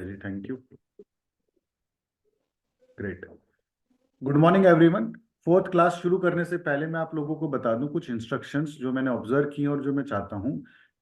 Ji thank you. Great. Good morning everyone. Fourth class शुरू करने से पहले मैं आप लोगों को बता दूं कुछ इंस्ट्रक्शंस जो मैंने ऑब्जर्व किए और जो मैं चाहता हूं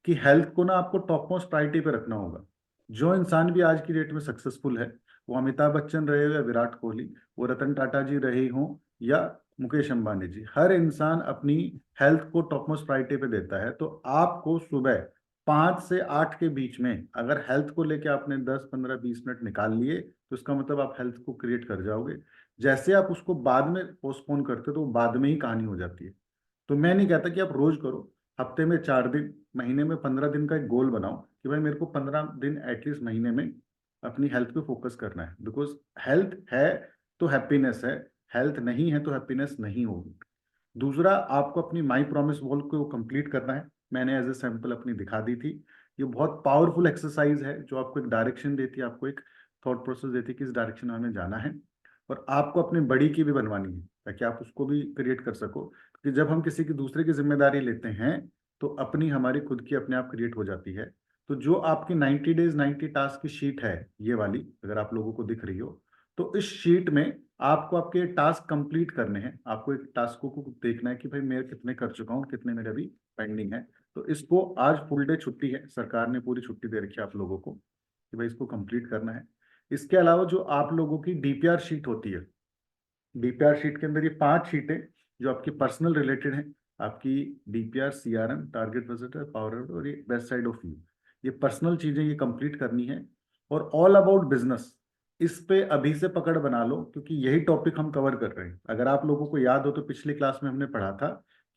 कि हेल्थ को ना आपको टॉप मोस्ट प्रायोरिटी पे रखना होगा। जो इंसान भी आज की डेट में सक्सेसफुल है, वो अमिताभ बच्चन रहे हो या विराट कोहली, वो रतन टाटा जी रहे हों या मुकेश अंबानी जी, हर इंसान अपनी हेल्थ को टॉप मोस्ट प्रायोरिटी पे देता है। तो आपको सुबह 5 से 8 के बीच में अगर हेल्थ को लेके आपने 10 15 20 मिनट निकाल लिए तो इसका मतलब आप हेल्थ को क्रिएट कर जाओगे। जैसे आप उसको बाद में पोस्टपोन करते हो तो वो बाद में ही कहानी हो जाती है। तो मैं नहीं कहता कि आप रोज करो, हफ्ते में 4 दिन, महीने में 15 दिन का एक गोल बनाओ कि भाई मेरे को 15 दिन एटलीस्ट महीने में अपनी हेल्थ पे फोकस करना है। बिकॉज हेल्थ है तो हैप्पीनेस है, हेल्थ नहीं है तो हैप्पीनेस नहीं होगी। दूसरा, आपको अपनी माई प्रॉमिस वॉल को कंप्लीट करना है। मैंने एज ए सैंपल अपनी दिखा दी थी। ये बहुत पावरफुल एक्सरसाइज है जो आपको एक डायरेक्शन देती है, आपको एक थॉट प्रोसेस देती है कि इस डायरेक्शन में हमें जाना है। और आपको अपनी बड़ी की भी बनवानी है ताकि आप उसको भी क्रिएट कर सको, क्योंकि जब हम किसी की दूसरे की जिम्मेदारी लेते हैं तो अपनी हमारी खुद की अपने आप क्रिएट हो जाती है। तो जो आपकी 90 डेज 90 टास्क की शीट है, ये वाली अगर आप लोगों को दिख रही हो, तो इस शीट में आपको आपके टास्क कंप्लीट करने हैं। आपको एक टास्कों को देखना है कि भाई मैं कितने कर चुका हूँ, कितने मेरे अभी पेंडिंग है। तो इसको आज फुल डे छुट्टी है, सरकार ने पूरी छुट्टी दे रखी है आप लोगों को कि भाई इसको कंप्लीट करना है। इसके अलावा जो आप लोगों की डीपीआर शीट होती है, डीपीआर शीट के अंदर ये 5 शीटें जो आपकी पर्सनल रिलेटेड हैं, आपकी DPR, CRM, target visitor, power और ये बेस्ट साइड ऑफ व्यू, ये पर्सनल चीजें ये कंप्लीट करनी है। और ऑल अबाउट बिजनेस, इस पे अभी से पकड़ बना लो क्योंकि यही टॉपिक हम कवर कर रहे हैं। अगर आप लोगों को याद हो तो पिछली क्लास में हमने पढ़ा था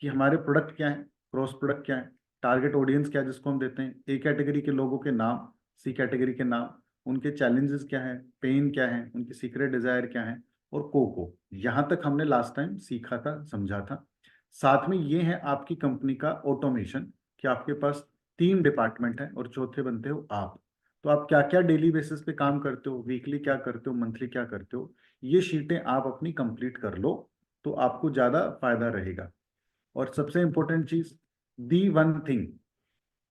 कि हमारे प्रोडक्ट क्या है, क्रॉस प्रोडक्ट क्या है, टारगेट ऑडियंस क्या है जिसको हम देते हैं, ए कैटेगरी के लोगों के नाम, सी कैटेगरी के नाम, उनके चैलेंजेस क्या है, पेन क्या है, उनकी सीक्रेट डिजायर क्या है, और कोको। यहां तक हमने लास्ट टाइम सीखा था, समझा था। साथ में ये है आपकी कंपनी का ऑटोमेशन, कि आपके पास 3 डिपार्टमेंट है और चौथे बनते हो आप। तो आप क्या क्या डेली बेसिस पे काम करते हो, वीकली क्या करते हो, मंथली क्या करते हो, ये शीटें आप अपनी कंप्लीट कर लो तो आपको ज्यादा फायदा रहेगा। और सबसे इंपॉर्टेंट चीज, दी वन थिंग,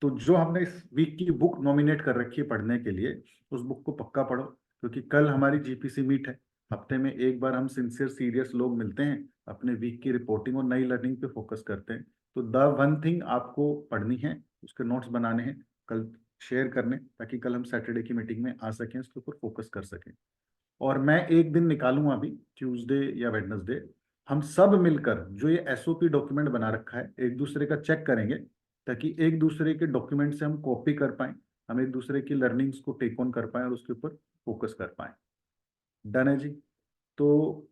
तो जो हमने इस वीक की बुक नॉमिनेट कर रखी है पढ़ने के लिए, उस बुक को पक्का पढ़ो क्योंकि कल हमारी जीपीसी मीट है। हफ्ते में एक बार हम सिंसियर सीरियस लोग मिलते हैं, अपने वीक की रिपोर्टिंग और नई लर्निंग पे फोकस करते हैं। तो द वन थिंग आपको पढ़नी है, उसके नोट्स बनाने हैं, कल शेयर करने, ताकि कल हम सैटरडे की मीटिंग में आ सकें, उसके ऊपर फोकस कर सकें। और मैं एक दिन निकालूंगा अभी, ट्यूसडे या वेडनेसडे, हम सब मिलकर जो ये एसओपी डॉक्यूमेंट बना रखा है एक दूसरे का चेक करेंगे, ताकि एक दूसरे के डॉक्यूमेंट से हम कॉपी कर पाए, हम एक दूसरे की लर्निंग्स को टेक ऑन कर पाए और उसके ऊपर फोकस कर पाए। डन है जी। तो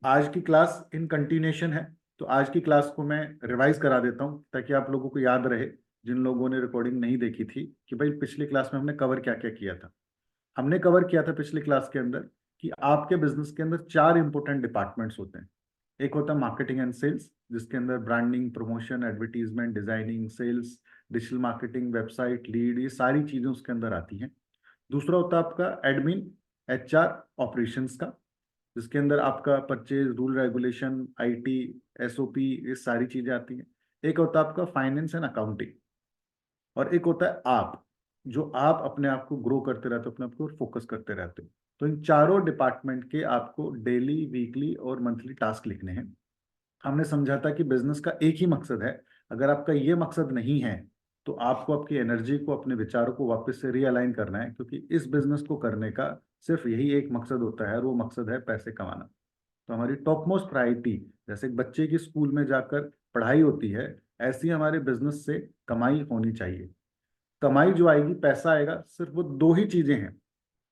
आज की क्लास इन कंटिन्यूशन है। तो आज की क्लास को मैं रिवाइज करा देता हूँ ताकि आप लोगों को याद रहे, जिन लोगों ने रिकॉर्डिंग नहीं देखी थी, कि भाई पिछली क्लास में हमने कवर क्या क्या किया था। हमने कवर किया था पिछली क्लास के अंदर कि आपके बिजनेस के अंदर 4 इंपॉर्टेंट डिपार्टमेंट्स होते हैं। एक होता है मार्केटिंग एंड सेल्स, जिसके अंदर branding, promotion, advertisement, designing, sales, digital marketing, website, lead, ये सारी चीजें उसके अंदर आती हैं। दूसरा होता है आपका एडमिन, एचआर, ऑपरेशंस का, जिसके अंदर आपका purchase, rule regulation, IT, SOP, ये सारी चीजें आती हैं। एक होता है आपका फाइनेंस एंड अकाउंटिंग, और एक होता है आप, जो आप अपने आप को ग्रो करते रहते हो, अपने आप को फोकस करते रहते हो। तो इन चारों डिपार्टमेंट के आपको डेली, वीकली और मंथली टास्क लिखने हैं। हमने समझा था कि बिजनेस का एक ही मकसद है। अगर आपका ये मकसद नहीं है तो आपको आपकी एनर्जी को, अपने विचारों को वापस से रीअलाइन करना है, क्योंकि इस बिजनेस को करने का सिर्फ यही एक मकसद होता है और वो मकसद है पैसे कमाना। तो हमारी टॉप मोस्ट प्रायोरिटी, जैसे एक बच्चे की स्कूल में जाकर पढ़ाई होती है, ऐसी हमारे बिजनेस से कमाई होनी चाहिए। कमाई जो आएगी, पैसा आएगा, सिर्फ वो 2 ही चीजें हैं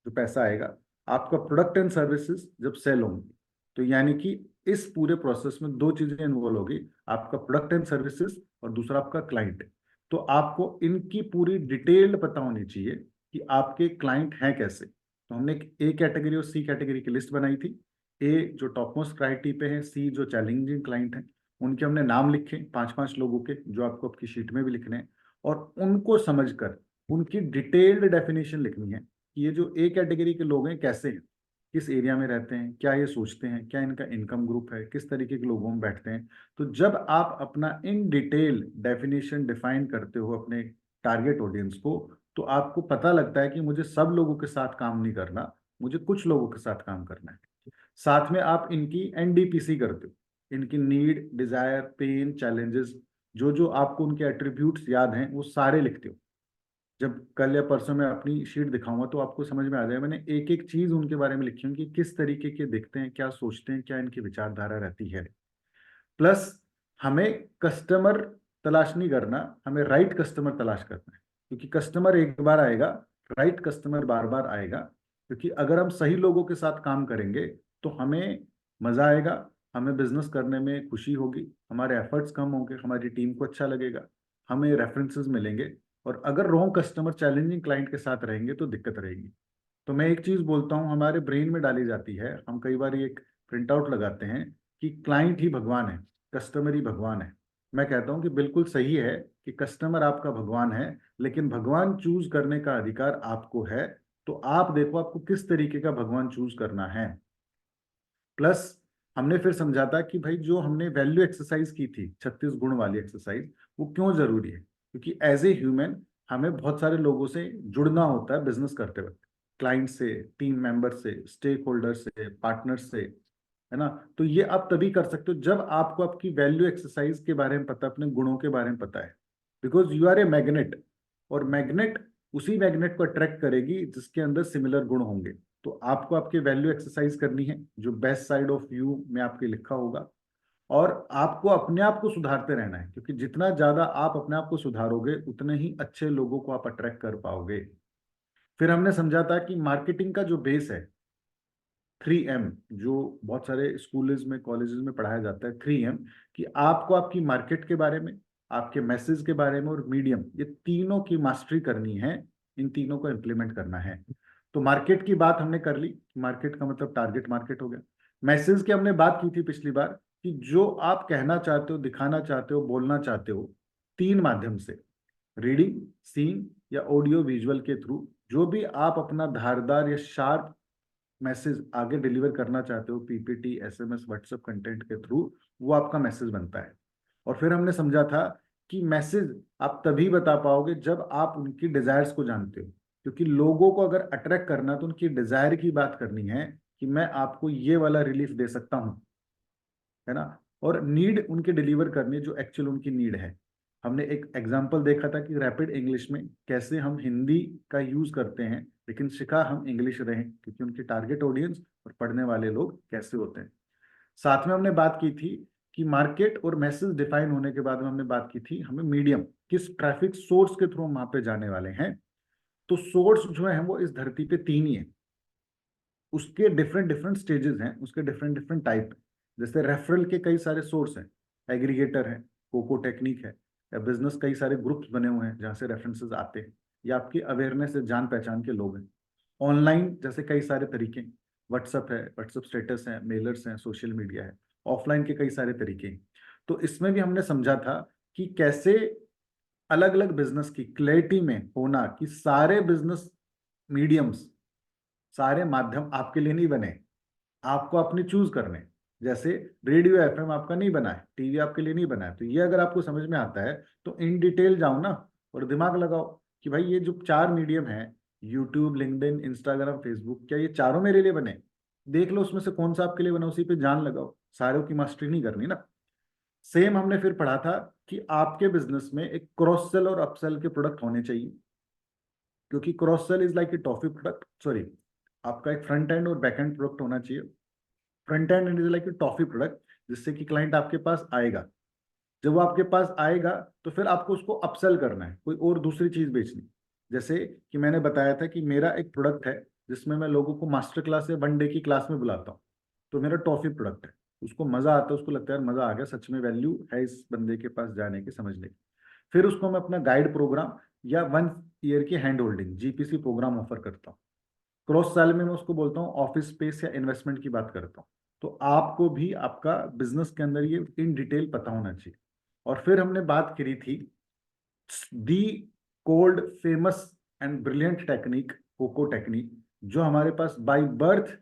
जो पैसा आएगा। आपका प्रोडक्ट एंड सर्विसेज जब सेल होंगी, तो यानी कि इस पूरे प्रोसेस में 2 चीजें इन्वॉल्व होगी, आपका प्रोडक्ट एंड सर्विसेज और दूसरा आपका क्लाइंट। तो आपको इनकी पूरी डिटेल्ड पता होनी चाहिए कि आपके क्लाइंट हैं कैसे। तो हमने एक ए कैटेगरी और सी कैटेगरी की लिस्ट बनाई थी। ए जो टॉप मोस्ट प्रायोरिटी पे है, सी जो चैलेंजिंग क्लाइंट है, उनके हमने नाम लिखे 5 5 लोगों के, जो आपको आपकी शीट में भी लिखने हैं। और उनको समझकर उनकी डिटेल्ड डेफिनेशन लिखनी है कि ये जो ए कैटेगरी के लोग हैं कैसे हैं, किस एरिया में रहते हैं, क्या ये सोचते हैं, क्या इनका इनकम ग्रुप है, किस तरीके के लोगों में बैठते हैं। तो जब आप अपना इन डिटेल डेफिनेशन डिफाइन करते हो अपने टारगेट ऑडियंस को, तो आपको पता लगता है कि मुझे सब लोगों के साथ काम नहीं करना, मुझे कुछ लोगों के साथ काम करना है। साथ में आप इनकी एनडीपीसी करते हो, इनकी नीड, डिजायर, पेन, चैलेंजेस, जो जो आपको उनके एट्रीब्यूट्स याद हैं वो सारे लिखते हो। जब कल या परसों मैं अपनी शीट दिखाऊंगा तो आपको समझ में आ जाएगा मैंने एक एक चीज उनके बारे में लिखी है कि किस तरीके के दिखते हैं, क्या सोचते हैं, क्या इनकी विचारधारा रहती है। प्लस हमें कस्टमर तलाश नहीं करना, हमें राइट कस्टमर तलाश करना है, क्योंकि कस्टमर एक बार आएगा, राइट कस्टमर बार बार आएगा। क्योंकि अगर हम सही लोगों के साथ काम करेंगे तो हमें मजा आएगा, हमें बिजनेस करने में खुशी होगी, हमारे एफर्ट्स कम होंगे, हमारी टीम को अच्छा लगेगा, हमें रेफरेंसेस मिलेंगे। और अगर रॉन्ग कस्टमर, चैलेंजिंग क्लाइंट के साथ रहेंगे तो दिक्कत रहेगी। तो मैं एक चीज बोलता हूँ हमारे ब्रेन में डाली जाती है, हम कई बार ये एक प्रिंट आउट लगाते हैं कि क्लाइंट ही भगवान है, कस्टमर ही भगवान है। मैं कहता हूँ कि बिल्कुल सही है कि कस्टमर आपका भगवान है, लेकिन भगवान चूज करने का अधिकार आपको है। तो आप देखो आपको किस तरीके का भगवान चूज करना है। प्लस हमने फिर समझा था कि भाई जो हमने वैल्यू एक्सरसाइज की थी, 36 गुण वाली एक्सरसाइज, वो क्यों जरूरी है। क्योंकि एज ए ह्यूमन हमें बहुत सारे लोगों से जुड़ना होता है बिजनेस करते वक्त, क्लाइंट से, टीम मेंबर से, स्टेक होल्डर से, पार्टनर से, है ना। तो ये आप तभी कर सकते हो जब आपको आपकी वैल्यू एक्सरसाइज के बारे में पता, अपने गुणों के बारे में पता है। Because you are a magnet, और मैग्नेट उसी मैग्नेट को अट्रैक्ट करेगी जिसके अंदर सिमिलर गुण होंगे। तो आपको आपकी वैल्यू एक्सरसाइज करनी है जो बेस्ट साइड ऑफ यू में आपके लिखा होगा। और आपको अपने आप को सुधारते रहना है, क्योंकि जितना ज्यादा आप अपने आप को सुधारोगे उतने ही अच्छे लोगों को आप अट्रैक्ट कर पाओगे। फिर हमने समझा था कि मार्केटिंग का जो बेस है, 3M, जो बहुत सारे स्कूल्स में, कॉलेजेस में पढ़ाया जाता है, 3M, कि आपको आपकी मार्केट के बारे में, आपके मैसेज के बारे में और मीडियम, ये तीनों की मास्टरी करनी है, इन तीनों को इम्प्लीमेंट करना है। तो मार्केट की बात हमने कर ली, मार्केट का मतलब टारगेट मार्केट हो गया। मैसेज की हमने बात की थी पिछली बार कि जो आप कहना चाहते हो, दिखाना चाहते हो, बोलना चाहते हो, 3 माध्यम से, रीडिंग, सीइंग या ऑडियो विजुअल के थ्रू, जो भी आप अपना धारदार या शार्प मैसेज आगे डिलीवर करना चाहते हो, पीपीटी, एसएमएस, व्हाट्सएप कंटेंट के थ्रू, वो आपका मैसेज बनता है। और फिर हमने समझा था कि मैसेज आप तभी बता पाओगे जब आप उनकी डिजायर्स को जानते हो। क्योंकि लोगों को अगर अट्रैक्ट करना तो उनकी डिजायर की बात करनी है कि मैं आपको ये वाला रिलीफ दे सकता हूँ, है ना। और नीड उनके डिलीवर करनी है जो एक्चुअल उनकी नीड है। हमने एक एग्जांपल देखा था कि रैपिड इंग्लिश में कैसे हम हिंदी का यूज करते हैं, लेकिन सिखा हम इंग्लिश रहे, क्योंकि उनकी टारगेट ऑडियंस और पढ़ने वाले लोग कैसे होते हैं। साथ में हमने बात की थी कि मार्केट और मैसेज डिफाइन होने के बाद में हमने बात की थी हमें मीडियम, किस ट्रैफिक सोर्स के थ्रू हम वहां पे जाने वाले हैं। तो सोर्स जो है वो इस धरती पे 3 ही है, उसके डिफरेंट डिफरेंट स्टेजेस हैं, उसके डिफरेंट डिफरेंट टाइप। जैसे रेफरल के कई सारे सोर्स हैं, एग्रीगेटर है, कोको टेक्निक है, या बिजनेस कई सारे ग्रुप्स बने हुए हैं जहाँ से रेफरेंसेस आते हैं, या आपकी अवेयरनेस है, जान पहचान के लोग हैं। ऑनलाइन जैसे कई सारे तरीके, व्हाट्सअप है, व्हाट्सअप स्टेटस है, मेलर्स हैं, सोशल मीडिया है। ऑफलाइन के कई सारे तरीके हैं। तो इसमें भी हमने समझा था कि कैसे अलग अलग बिजनेस की क्लैरिटी में होना कि सारे बिजनेस मीडियम्स, सारे माध्यम आपके लिए नहीं बने, आपको अपनी चूज करने। जैसे रेडियो एफएम आपका नहीं बना है, टीवी आपके लिए नहीं बना है। तो ये अगर आपको समझ में आता है तो इन डिटेल जाओ ना और दिमाग लगाओ कि भाई ये जो 4 मीडियम है, यूट्यूब, लिंक्डइन, इंस्टाग्राम, फेसबुक, क्या ये चारों मेरे लिए बने। देख लो उसमें से कौन सा आपके लिए बना, उसी पे जान लगाओ, सारों की मास्टरी नहीं करनी ना। सेम हमने फिर पढ़ा था कि आपके बिजनेस में एक क्रॉस सेल और अपसेल के प्रोडक्ट होने चाहिए, क्योंकि cross sell is like a toffee product, sorry, आपका एक फ्रंट एंड और बैक एंड प्रोडक्ट होना चाहिए। Front end is like a toffee product, जिससे कि क्लाइंट आपके पास आएगा, जब वो आपके पास आएगा तो फिर आपको उसको अपसेल करना है, कोई और दूसरी चीज बेचनी। जैसे कि मैंने बताया था कि मेरा एक प्रोडक्ट है जिसमें मैं लोगों को मास्टर क्लास या 1 डे की क्लास में बुलाता हूँ, तो मेरा टॉफी प्रोडक्ट है। उसको मजा आता है, उसको लगता है यार मजा आ गया, सच में वैल्यू है इस बंदे के पास जाने की, समझने की। फिर उसको मैं अपना गाइड प्रोग्राम या 1 ईयर की hand holding, GPC program offer करता हूँ। क्रॉस सेल में मैं उसको बोलता हूँ ऑफिस स्पेस या इन्वेस्टमेंट की बात करता हूँ। तो आपको भी आपका बिजनेस के अंदर ये इन डिटेल पता होना चाहिए। और फिर हमने बात करी थी the cold famous and brilliant technique, coco technique, जो हमारे पास बाय बर्थ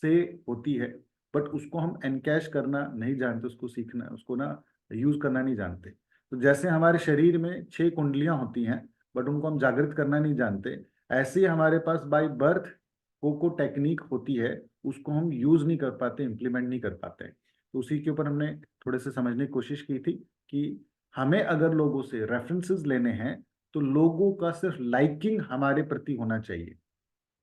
से होती है, बट उसको हम एनकैश करना नहीं जानते, उसको सीखना, उसको ना यूज करना नहीं जानते। तो जैसे हमारे शरीर में 6 कुंडलियां होती हैं, बट उनको हम जागृत करना नहीं जानते। ऐसे ही हमारे पास बाय बर्थ कोको टेक्निक होती है, उसको हम यूज नहीं कर पाते, इम्प्लीमेंट नहीं कर पाते। तो उसी के ऊपर हमने थोड़े से समझने की कोशिश की थी कि हमें अगर लोगों से रेफरेंसेस लेने हैं तो लोगों का सिर्फ लाइकिंग हमारे प्रति होना चाहिए,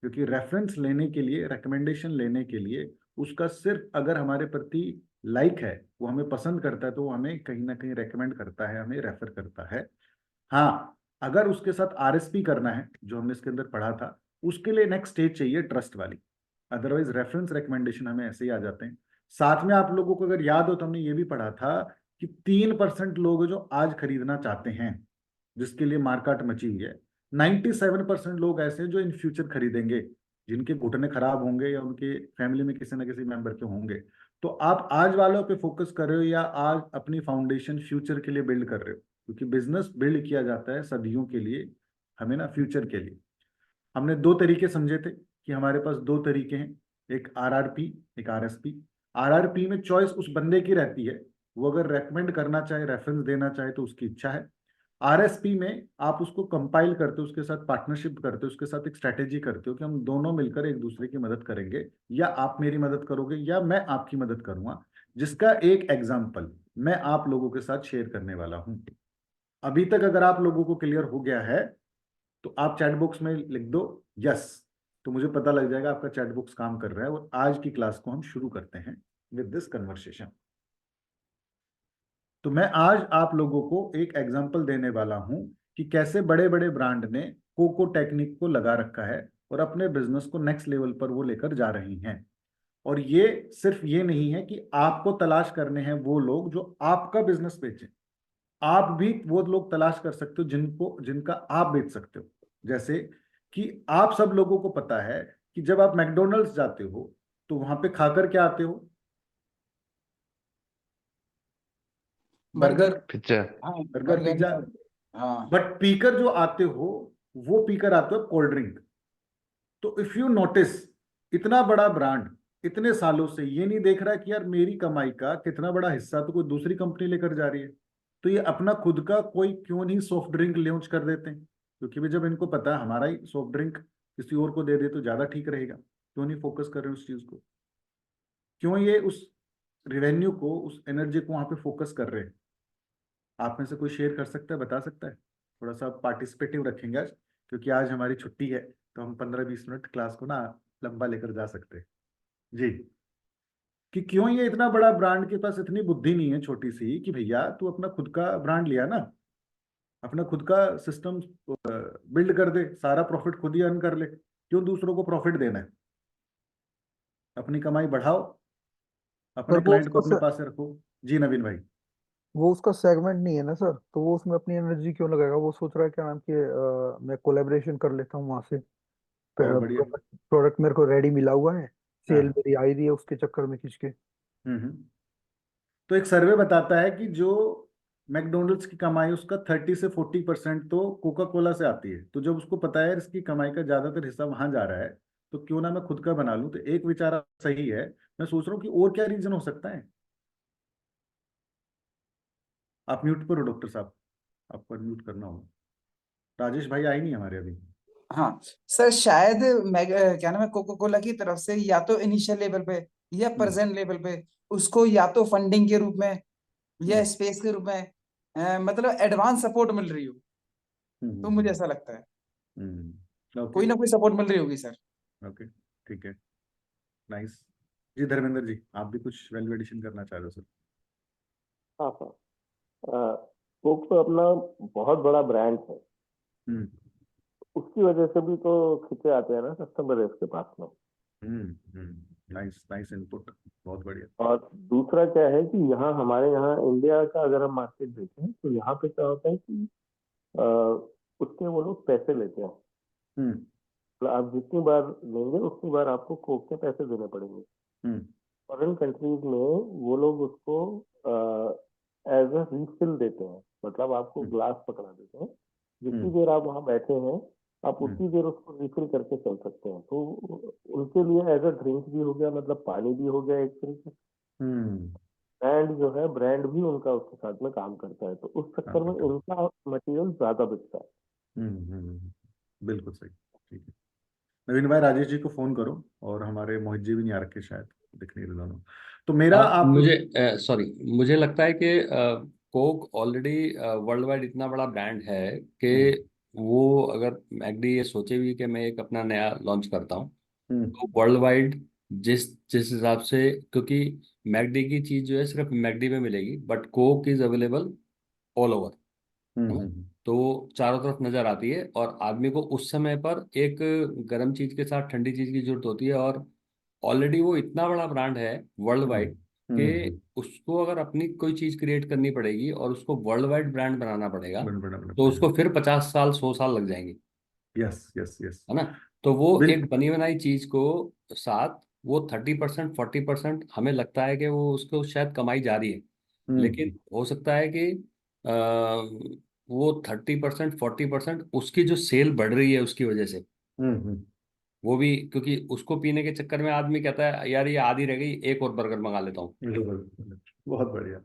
क्योंकि रेफरेंस लेने के लिए, रिकमेंडेशन लेने के लिए उसका सिर्फ अगर हमारे प्रति लाइक है, वो हमें पसंद करता है, तो वो हमें कहीं ना कहीं रेकमेंड करता है, हमें रेफर करता है। हाँ, अगर उसके साथ आरएसपी करना है जो हमने इसके अंदर पढ़ा था, उसके लिए नेक्स्ट स्टेज चाहिए ट्रस्ट वाली। अदरवाइज रेफरेंस रिकमेंडेशन हमें ऐसे ही आ जाते हैं। साथ में आप लोगों को अगर याद हो तो हमने ये भी पढ़ा था कि 3% लोग जो आज खरीदना चाहते हैं, जिसके लिए मार्केट मची हुई है, 97% लोग ऐसे हैं जो इन फ्यूचर खरीदेंगे, जिनके घुटने खराब होंगे या उनके फैमिली में किसी ना किसी मेंबर के होंगे। तो आप आज वालों पे फोकस कर रहे हो या आज अपनी फाउंडेशन फ्यूचर के लिए बिल्ड कर रहे हो? क्योंकि बिजनेस बिल्ड किया जाता है सदियों के लिए, हमें ना फ्यूचर के लिए। हमने दो तरीके समझे थे कि हमारे पास दो तरीके हैं, एक आरआरपी, एक आरएसपी। आरआरपी में चॉइस उस बंदे की रहती है, वो अगर रेकमेंड करना चाहे, रेफरेंस देना चाहे तो उसकी इच्छा है। आरएसपी में आप उसको कंपाइल करते हो, उसके साथ पार्टनरशिप करते हो, उसके साथ एक स्ट्रैटेजी करते हो कि हम दोनों मिलकर एक दूसरे की मदद करेंगे, या आप मेरी मदद करोगे या मैं आपकी मदद करूंगा, जिसका एक एग्जाम्पल मैं आप लोगों के साथ शेयर करने वाला हूं। अभी तक अगर आप लोगों को क्लियर हो गया है तो आप चैट बॉक्स में लिख दो यस, तो मुझे पता लग जाएगा आपका चैट बॉक्स काम कर रहा है। और आज की क्लास को हम शुरू करते हैं विद दिस कन्वर्सेशन। तो मैं आज आप लोगों को एक एग्जांपल देने वाला हूं कि कैसे बड़े बड़े ब्रांड ने कोको टेक्निक को लगा रखा है और अपने बिजनेस को नेक्स्ट लेवल पर वो लेकर जा रही हैं। और ये सिर्फ ये नहीं है कि आपको तलाश करने हैं वो लोग जो आपका बिजनेस बेचें, आप भी वो लोग तलाश कर सकते हो जिनको, जिनका आप बेच सकते हो। जैसे कि आप सब लोगों को पता है कि जब आप मैकडोनल्ड्स जाते हो तो वहां पे खाकर क्या आते हो? Burger, burger. पिज्जा। हाँ, बर्गर बर्गर पिज्जा। या हाँ। बट पीकर जो आते हो, वो पीकर आते हो कोल्ड ड्रिंक। तो इफ यू नोटिस, इतना बड़ा ब्रांड इतने सालों से ये नहीं देख रहा कि यार मेरी कमाई का कितना बड़ा हिस्सा तो कोई दूसरी कंपनी लेकर जा रही है, तो ये अपना खुद का कोई क्यों नहीं सॉफ्ट ड्रिंक लॉन्च कर देते हैं? क्योंकि भी जब इनको पता है हमारा ही सॉफ्ट ड्रिंक किसी और को दे दे तो ज्यादा ठीक रहेगा, क्यों नहीं फोकस कर रहे उस चीज को? क्यों ये उस रिवेन्यू को, उस एनर्जी को वहां पे फोकस कर रहे हैं? आप में से कोई शेयर कर सकता है, बता सकता है? थोड़ा सा पार्टिसिपेटिव रखेंगे आज, क्योंकि आज हमारी छुट्टी है, तो हम 15-20 मिनट क्लास को ना लंबा लेकर जा सकते हैं। जी, कि क्यों ये इतना बड़ा ब्रांड के पास इतनी बुद्धि नहीं है छोटी सी कि भैया तू अपना खुद का ब्रांड लिया ना, अपना खुद का सिस्टम बिल्ड कर दे, सारा प्रॉफिट खुद ही अर्न कर ले, क्यों दूसरों को प्रॉफिट देना है? अपनी कमाई बढ़ाओ, सर अपने वो क्लाइंट को अपने पास रखो। जी नवीन भाई। वो उसका सेगमेंट नहीं है ना सर, तो वो उसमें अपनी एनर्जी क्यों लगाएगा? वो सोच रहा है क्या नाम की मैं कोलेबरेशन कर लेता हूँ वहां से। बहुत बढ़िया। प्रोडक्ट मेरे को रेडी मिला हुआ है, सेल हाँ। मेरी आई रही है उसके चक्कर में खींच के। हम्म। तो एक सर्वे बताता है कि जो मैकडोनल्ड्स की कमाई, उसका 30 से 40% तो कोका कोला से आती है। तो जब उसको पता है इसकी कमाई का ज्यादातर हिस्सा वहां जा रहा है, तो क्यों ना मैं खुद का बना लूं। तो एक विचार सही है। मैं सोच रहा हूँ कि और क्या रीजन हो सकता है। आप म्यूट पर हो डॉक्टर साहब, आपको म्यूट करना होगा। राजेश भाई आए नहीं हमारे अभी। हाँ सर, शायद क्या नाम है, कोको कोला की तरफ से या तो इनिशियल लेवल पे या हम्म। प्रेजेंट लेवल पे उसको या तो फंडिंग के रूप में या हम्म। स्पेस के रूप में मतलब एडवांस सपोर्ट मिल रही हो। तो मुझे हम्म। ऐसा लगता है ओके। कोई ना कोई सपोर्ट मिल रही होगी सर। ओके, ठीक है, नाइस। जी धर्मेंद्र जी, आप भी कुछ वैल्यू एडिशन करना चाह रहे हो सर? हाँ सर। कोक तो अपना बहुत बड़ा ब्रांड है, हम्म। उसकी वजह से भी तो खींचे आते हैं ना कस्टमर इसके पास में। नाइस, नाइस इनपुट, बहुत बढ़िया। और दूसरा क्या है कि यहाँ हमारे यहाँ इंडिया का अगर हम मार्केट देखें तो यहाँ पे क्या होता है कि अ, उसके वो लोग पैसे लेते हैं। हम्म। मतलब आप जितनी बार लेंगे उतनी बार आपको कोक के पैसे देने पड़ेंगे। हम्म। फॉरेन कंट्रीज में वो लोग उसको एज अ रीफिल देते हैं, मतलब आपको हम्म। ग्लास पकड़ा देते हैं। जितनी हम्म। देर आप वहां बैठे हैं आप हम्म। उतनी देर उसको रिफिल करके चल सकते हैं। तो उनके लिए एज अ ड्रिंक भी हो गया, मतलब पानी भी हो गया एक तरीके से। हम्म। ब्रांड जो है, ब्रांड भी उनका उसके साथ में काम करता है, तो उस चक्कर काम में करता है। उनका मटेरियल ज्यादा बिकता है। बिल्कुल सही। ठीक है, नवीन भाई राजेश जी को फोन करो, और हमारे मोहित जी भी नहीं आ रखे शायद, दिख नहीं रहे दोनों। तो मेरा आप मुझे सॉरी, मुझे लगता है कि कोक ऑलरेडी वर्ल्ड वाइड इतना बड़ा ब्रांड है कि वो अगर मैकडी ये सोचे भी कि मैं एक अपना नया लॉन्च करता हूँ, तो वर्ल्ड वाइड जिस जिस हिसाब से, क्योंकि मैकडी की चीज़ जो है सिर्फ मैकडी में मिलेगी, but Coke is available all over, है ना। तो वो चारों तरफ नजर आती है, और आदमी को उस समय पर एक गर्म चीज के साथ ठंडी चीज की जरूरत होती है, और ऑलरेडी वो इतना बड़ा ब्रांड है वर्ल्ड वाइड कि उसको अगर अपनी कोई चीज क्रिएट करनी पड़ेगी और उसको वर्ल्ड वाइड ब्रांड बनाना पड़ेगा, तो उसको फिर 50 साल 100 साल लग जाएंगे, यस यस यस, है ना। तो वो बिल एक बनी बनाई चीज को साथ, वो 30% 40% हमें लगता है कि वो उसको शायद कमाई जा रही है, लेकिन हो सकता है कि आ, वो 30% 40% उसकी जो सेल बढ़ रही है उसकी वजह से, वो भी क्योंकि उसको पीने के चक्कर में आदमी कहता है यार ये आधी रह गई, एक और बर्गर मंगा लेता हूँ। बहुत बढ़िया,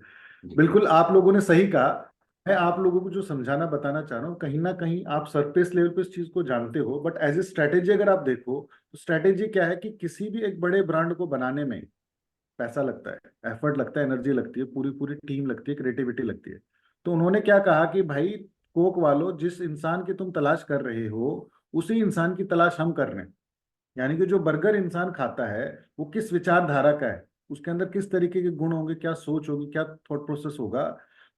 जी। बिल्कुल आप लोगों ने सही कहा। मैं आप लोगों को जो समझाना बताना चाह रहा हूँ, कहीं ना कहीं आप सरफेस लेवल पे इस चीज को जानते हो, बट एज ए स्ट्रेटेजी अगर आप देखो तो स्ट्रेटेजी क्या है कि किसी भी एक बड़े ब्रांड को बनाने में पैसा लगता है, एफर्ट लगता है, एनर्जी लगती है, पूरी पूरी टीम लगती है, क्रिएटिविटी लगती है। तो उन्होंने क्या कहा कि भाई कोक वालों, जिस इंसान की तुम तलाश कर रहे हो उसी इंसान की तलाश हम कर रहे हैं। यानी कि जो बर्गर इंसान खाता है वो किस विचारधारा का है, उसके अंदर किस तरीके के गुण होंगे, क्या सोच होगी, क्या थॉट प्रोसेस होगा,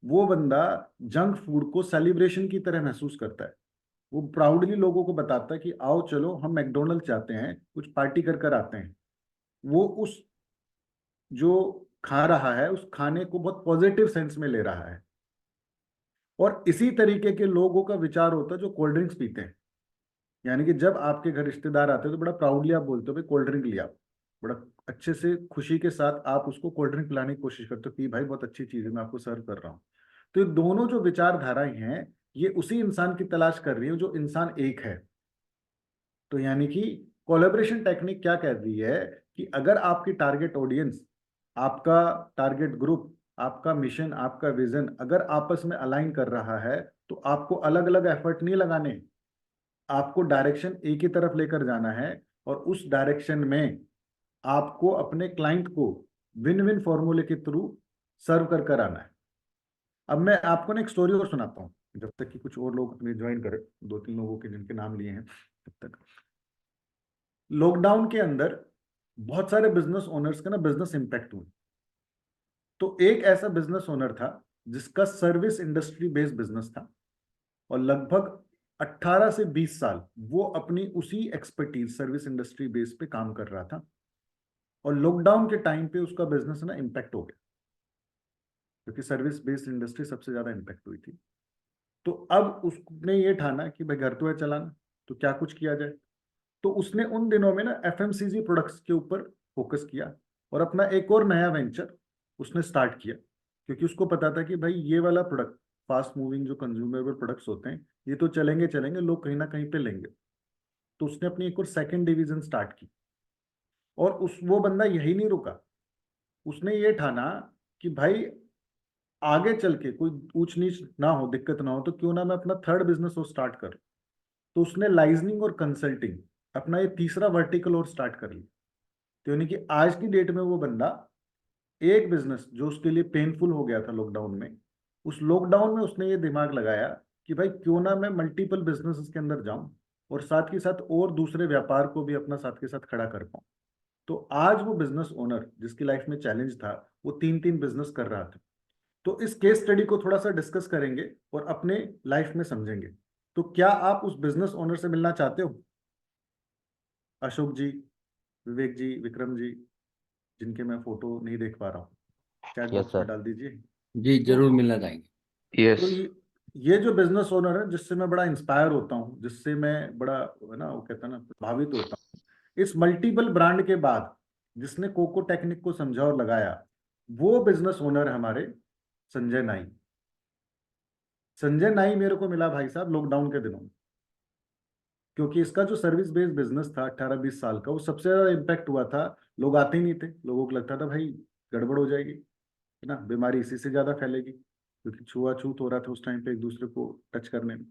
वो बंदा जंक फूड को सेलिब्रेशन की तरह महसूस करता है। वो प्राउडली लोगों को बताता है कि आओ चलो हम मैकडोनल्ड चाहते हैं, कुछ पार्टी कर कर आते हैं। वो उस जो खा रहा है उस खाने को बहुत पॉजिटिव सेंस में ले रहा है। और इसी तरीके के लोगों का विचार होता है जो कोल्ड ड्रिंक्स पीते हैं। यानी कि जब आपके घर रिश्तेदार आते हैं तो बड़ा प्राउडली आप बोलते हो भाई कोल्ड ड्रिंक लिया, बड़ा अच्छे से खुशी के साथ आप उसको कोल्ड ड्रिंक पिलाने की कोशिश करते हो कि भाई बहुत अच्छी चीज है, मैं आपको सर्व कर रहा हूँ। तो ये दोनों जो विचारधाराएं हैं, ये उसी इंसान की तलाश कर रही है जो इंसान एक है। तो यानी कि कोलैबोरेशन टेक्निक क्या कह रही है कि अगर आपकी टारगेट ऑडियंस, आपका टारगेट ग्रुप, आपका मिशन, आपका विजन अगर आपस में अलाइन कर रहा है, तो आपको अलग अलग एफर्ट नहीं लगाने, आपको डायरेक्शन एक ही तरफ लेकर जाना है, और उस डायरेक्शन में आपको अपने क्लाइंट को विन विन फॉर्मूले के थ्रू सर्व कर कर आना है। अब मैं आपको ना एक स्टोरी और सुनाता हूँ, जब तक कि कुछ और लोग अपने ज्वाइन करें, दो तीन लोगों के जिनके नाम लिए हैं तब तक। लॉकडाउन के अंदर बहुत सारे बिजनेस ओनर्स का ना बिजनेस इंपैक्ट हुआ। तो एक ऐसा बिजनेस ओनर था जिसका सर्विस इंडस्ट्री बेस्ड बिजनेस था, और लगभग 18 से 20 साल वो अपनी उसी एक्सपर्टीज सर्विस इंडस्ट्री बेस पे काम कर रहा था। और लॉकडाउन के टाइम पे उसका बिजनेस ना इम्पैक्ट हो गया, क्योंकि सर्विस बेस्ड इंडस्ट्री सबसे ज्यादा इम्पैक्ट हुई थी। तो अब उसने ये ठाना कि भाई घर तो है चलाना, तो क्या कुछ किया जाए। तो उसने उन दिनों में ना एफएमसीजी प्रोडक्ट्स के ऊपर फोकस किया, और अपना एक और नया वेंचर उसने स्टार्ट किया, क्योंकि उसको पता था कि भाई ये वाला प्रोडक्ट, फास्ट मूविंग जो कंज्यूमेबल प्रोडक्ट्स होते हैं, ये तो चलेंगे चलेंगे, लोग कहीं ना कहीं पे लेंगे। तो उसने अपनी एक और सेकंड डिवीजन स्टार्ट की। और उस वो बंदा यही नहीं रुका, उसने ये ठाना कि भाई आगे चल के कोई ऊंच नीच ना हो, दिक्कत ना हो, तो क्यों ना मैं अपना थर्ड बिजनेस और स्टार्ट कर। तो उसने लाइजनिंग और कंसल्टिंग अपना ये तीसरा वर्टिकल और स्टार्ट कर लिया। तो यानी कि आज की डेट में वो बंदा एक बिजनेस जो उसके लिए पेनफुल हो गया था लॉकडाउन में, उस लॉकडाउन में उसने ये दिमाग लगाया कि भाई क्यों ना मैं मल्टीपल बिजनेस के अंदर जाऊं, और साथ के साथ और दूसरे व्यापार को भी अपना साथ के साथ खड़ा कर पाऊं। तो आज वो बिजनेस ओनर जिसकी लाइफ में चैलेंज था, वो तीन तीन बिजनेस कर रहा था। तो इस केस स्टडी को थोड़ा सा डिस्कस करेंगे और अपने लाइफ में समझेंगे। तो क्या आप उस बिजनेस ओनर से मिलना चाहते हो? अशोक जी, विवेक जी, विक्रम जी, जिनके मैं फोटो नहीं देख पा रहा हूँ, चैट यस बॉक्स में सर। डाल दीजिए। जी तो जरूर मिलना चाहेंगे। तो यस। ये जो बिजनेस ओनर है जिससे मैं बड़ा इंस्पायर होता हूँ, जिससे मैं बड़ा है ना, वो कहता है ना, प्रभावित होता हूँ, इस मल्टीपल ब्रांड के बाद जिसने कोको टेक्निक को समझा और लगाया, वो बिजनेस ओनर हमारे संजय नाई। संजय नाई मेरे को मिला भाई साहब लॉकडाउन के दिनों में, क्योंकि इसका जो सर्विस बेस्ड बिजनेस था 18-20 साल का, वो सबसे ज्यादा इम्पैक्ट हुआ था। लोग आते ही नहीं थे, लोगों को लगता था भाई गड़बड़ हो जाएगी, है ना, बीमारी इसी से ज्यादा फैलेगी, क्योंकि छुआछूत हो रहा था उस टाइम पे एक दूसरे को टच करने में।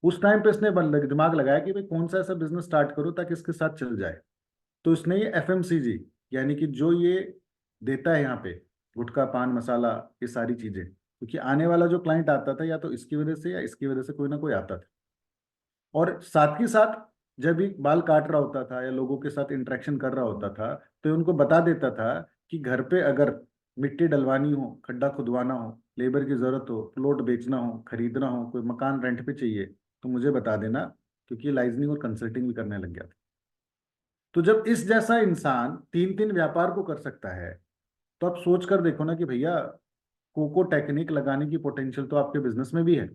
उस टाइम पे इसने दिमाग लगाया कि भाई कौन सा ऐसा बिजनेस स्टार्ट करो ताकि इसके साथ चल जाए। तो इसने ये एफएमसीजी, यानी कि जो ये देता है यहाँ पे गुटखा पान मसाला ये सारी चीजें, क्योंकि आने वाला जो क्लाइंट आता था या तो इसकी वजह से या इसकी वजह से कोई ना कोई आता था। और साथ ही साथ जब भी बाल काट रहा होता था या लोगों के साथ इंटरेक्शन कर रहा होता था तो उनको बता देता था कि घर पे अगर मिट्टी डलवानी हो, खड्डा खुदवाना हो, लेबर की जरूरत हो, प्लॉट बेचना हो, खरीदना हो, कोई मकान रेंट पे चाहिए तो मुझे बता देना, क्योंकि लाइजनिंग और कंसल्टिंग भी करने लग गया था। तो जब इस जैसा इंसान तीन तीन व्यापार को कर सकता है तो आप सोच कर देखो ना कि भैया कोको टेक्निक लगाने की पोटेंशियल तो आपके बिजनेस में भी है,